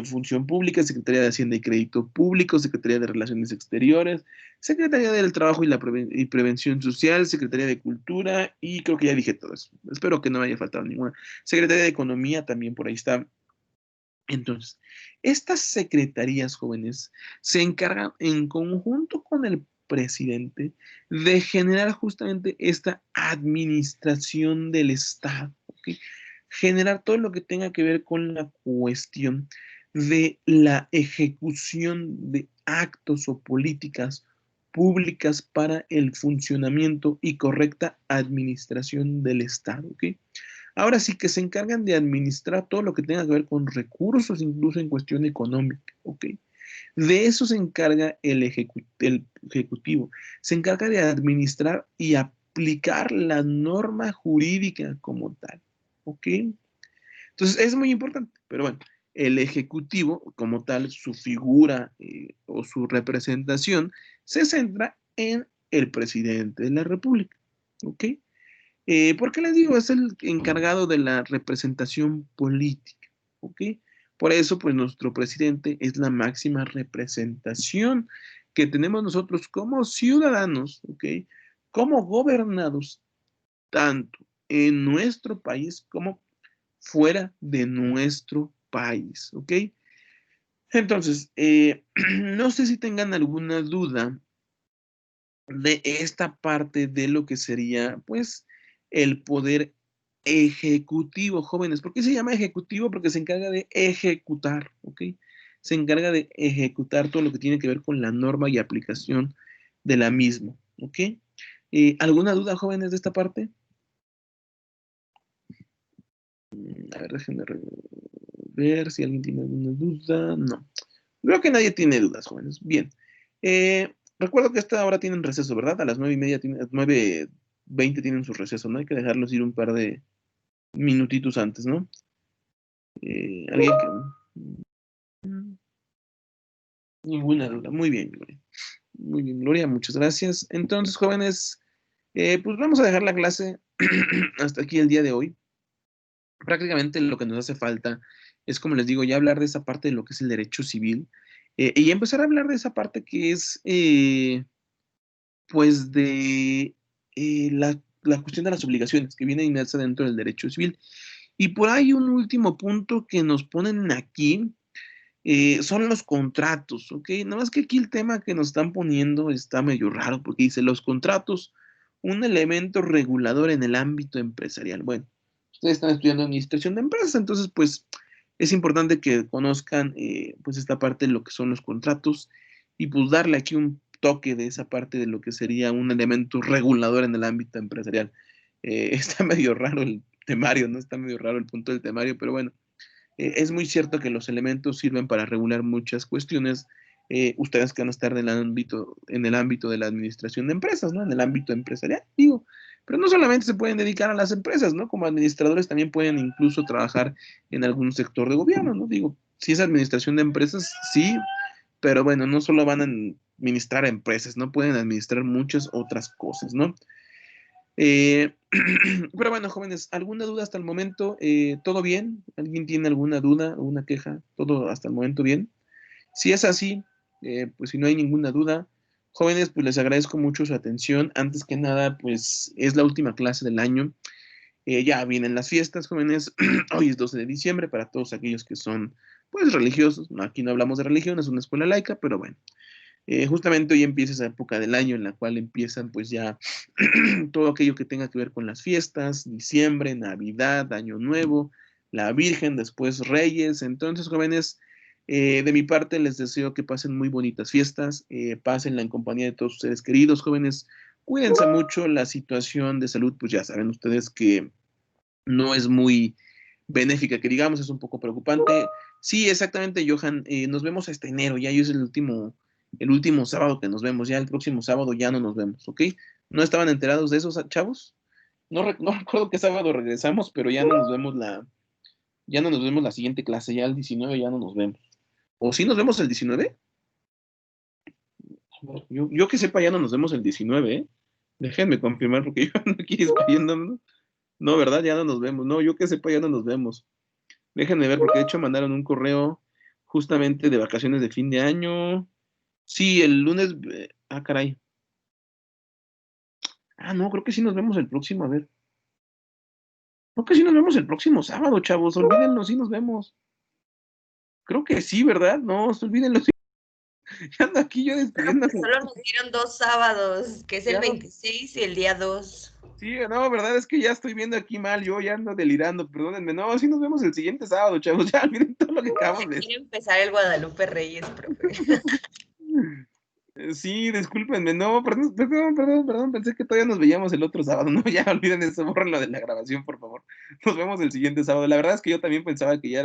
Función Pública, Secretaría de Hacienda y Crédito Público, Secretaría de Relaciones Exteriores, Secretaría del Trabajo y Prevención Social, Secretaría de Cultura, y creo que ya dije todo eso. Espero que no me haya faltado ninguna. Secretaría de Economía también por ahí está. Entonces, estas secretarías jóvenes se encargan en conjunto con el presidente de generar justamente esta administración del Estado, ¿ok? Generar todo lo que tenga que ver con la cuestión de la ejecución de actos o políticas públicas para el funcionamiento y correcta administración del Estado, ¿ok? Ahora sí que se encargan de administrar todo lo que tenga que ver con recursos, incluso en cuestión económica, ¿ok? De eso se encarga el Ejecutivo. Se encarga de administrar y aplicar la norma jurídica como tal, ¿ok? Entonces es muy importante, pero bueno, el Ejecutivo como tal, su figura o su representación se centra en el presidente de la República, ¿ok? ¿Por qué les digo? Es el encargado de la representación política, ¿ok? Por eso, pues nuestro presidente es la máxima representación que tenemos nosotros como ciudadanos, ¿ok? Como gobernados, tanto en nuestro país como fuera de nuestro país, ¿ok? Entonces, no sé si tengan alguna duda de esta parte de lo que sería, pues, el poder ejecutivo, jóvenes. ¿Por qué se llama ejecutivo? Porque se encarga de ejecutar, ¿ok? Se encarga de ejecutar todo lo que tiene que ver con la norma y aplicación de la misma, ¿ok? ¿Alguna duda, jóvenes, de esta parte? A ver, déjenme ver si alguien tiene alguna duda. No. Creo que nadie tiene dudas, jóvenes. Bien. Recuerdo que esta hora tienen receso, ¿verdad? A las 9:30, 9:20 tienen su receso, ¿no? Hay que dejarlos ir un par de minutitos antes, ¿no? ¿Alguien que... Ninguna duda. Muy bien, Gloria. Muy bien, Gloria, muchas gracias. Entonces, jóvenes, pues vamos a dejar la clase hasta aquí el día de hoy. Prácticamente lo que nos hace falta es, como les digo, ya hablar de esa parte de lo que es el derecho civil y empezar a hablar de esa parte que es, pues, de la cuestión de las obligaciones que viene inmersa dentro del derecho civil. Y por ahí un último punto que nos ponen aquí son los contratos, ¿ok? Nada más que aquí el tema que nos están poniendo está medio raro porque dice los contratos, un elemento regulador en el ámbito empresarial. Bueno, ustedes están estudiando administración de empresas, entonces pues es importante que conozcan pues esta parte de lo que son los contratos y pues darle aquí un toque de esa parte de lo que sería un elemento regulador en el ámbito empresarial. Está medio raro el temario, ¿no? Está medio raro el punto del temario, pero bueno, es muy cierto que los elementos sirven para regular muchas cuestiones. Ustedes que van a estar en el ámbito de la administración de empresas, ¿no? En el ámbito empresarial, digo. Pero no solamente se pueden dedicar a las empresas, ¿no? Como administradores también pueden incluso trabajar en algún sector de gobierno, ¿no? Digo, si es administración de empresas, sí, pero bueno, no solo van a administrar empresas, ¿no? Pueden administrar muchas otras cosas, ¿no? Pero bueno, jóvenes, ¿alguna duda hasta el momento? ¿Todo bien? ¿Alguien tiene alguna duda o una queja? ¿Todo hasta el momento bien? Si es así, pues si no hay ninguna duda, Jóvenes, pues les agradezco mucho su atención. Antes que nada, pues es la última clase del año. Ya vienen las fiestas, jóvenes. Hoy es 12 de diciembre para todos aquellos que son, pues, religiosos. No, aquí no hablamos de religión, es una escuela laica, pero bueno. Justamente hoy empieza esa época del año en la cual empiezan, pues, ya todo aquello que tenga que ver con las fiestas, diciembre, Navidad, Año Nuevo, la Virgen, después Reyes. Entonces, jóvenes, de mi parte les deseo que pasen muy bonitas fiestas, pásenla en compañía de todos sus seres queridos, jóvenes. Cuídense mucho, la situación de salud, pues ya saben ustedes que no es muy benéfica, que digamos, es un poco preocupante. Sí, exactamente, Johan, nos vemos hasta enero, ya hoy es el último sábado que nos vemos, ya el próximo sábado ya no nos vemos, ¿ok? ¿No estaban enterados de eso, chavos? No recuerdo qué sábado regresamos, pero ya no nos vemos la siguiente clase, ya el 19 ya no nos vemos. ¿O sí nos vemos el 19? Yo que sepa, ya no nos vemos el 19, ¿eh? Déjenme confirmar porque yo ando aquí escribiendo. No, ¿verdad? Ya no nos vemos. No, yo que sepa, ya no nos vemos. Déjenme ver porque de hecho mandaron un correo justamente de vacaciones de fin de año. Sí, el lunes. Caray. No, creo que sí nos vemos el próximo. A ver. Creo que sí nos vemos el próximo sábado, chavos. Olvídenlo, sí nos vemos. Creo que sí, ¿verdad? No, olvídenlo. Sí. Ya ando aquí yo despidiendo. Solo nos dieron 2 sábados, que es el Ya. 26 y el día 2. Sí, no, verdad es que ya estoy viendo aquí mal, yo ya ando delirando, perdónenme. No, sí nos vemos el siguiente sábado, chavos. Ya miren todo lo que acabamos de Quiere empezar el Guadalupe Reyes, profe. Sí, discúlpenme, no, perdón, pensé que todavía nos veíamos el otro sábado, no, ya olviden eso, borren lo de la grabación, por favor. Nos vemos el siguiente sábado. La verdad es que yo también pensaba que ya era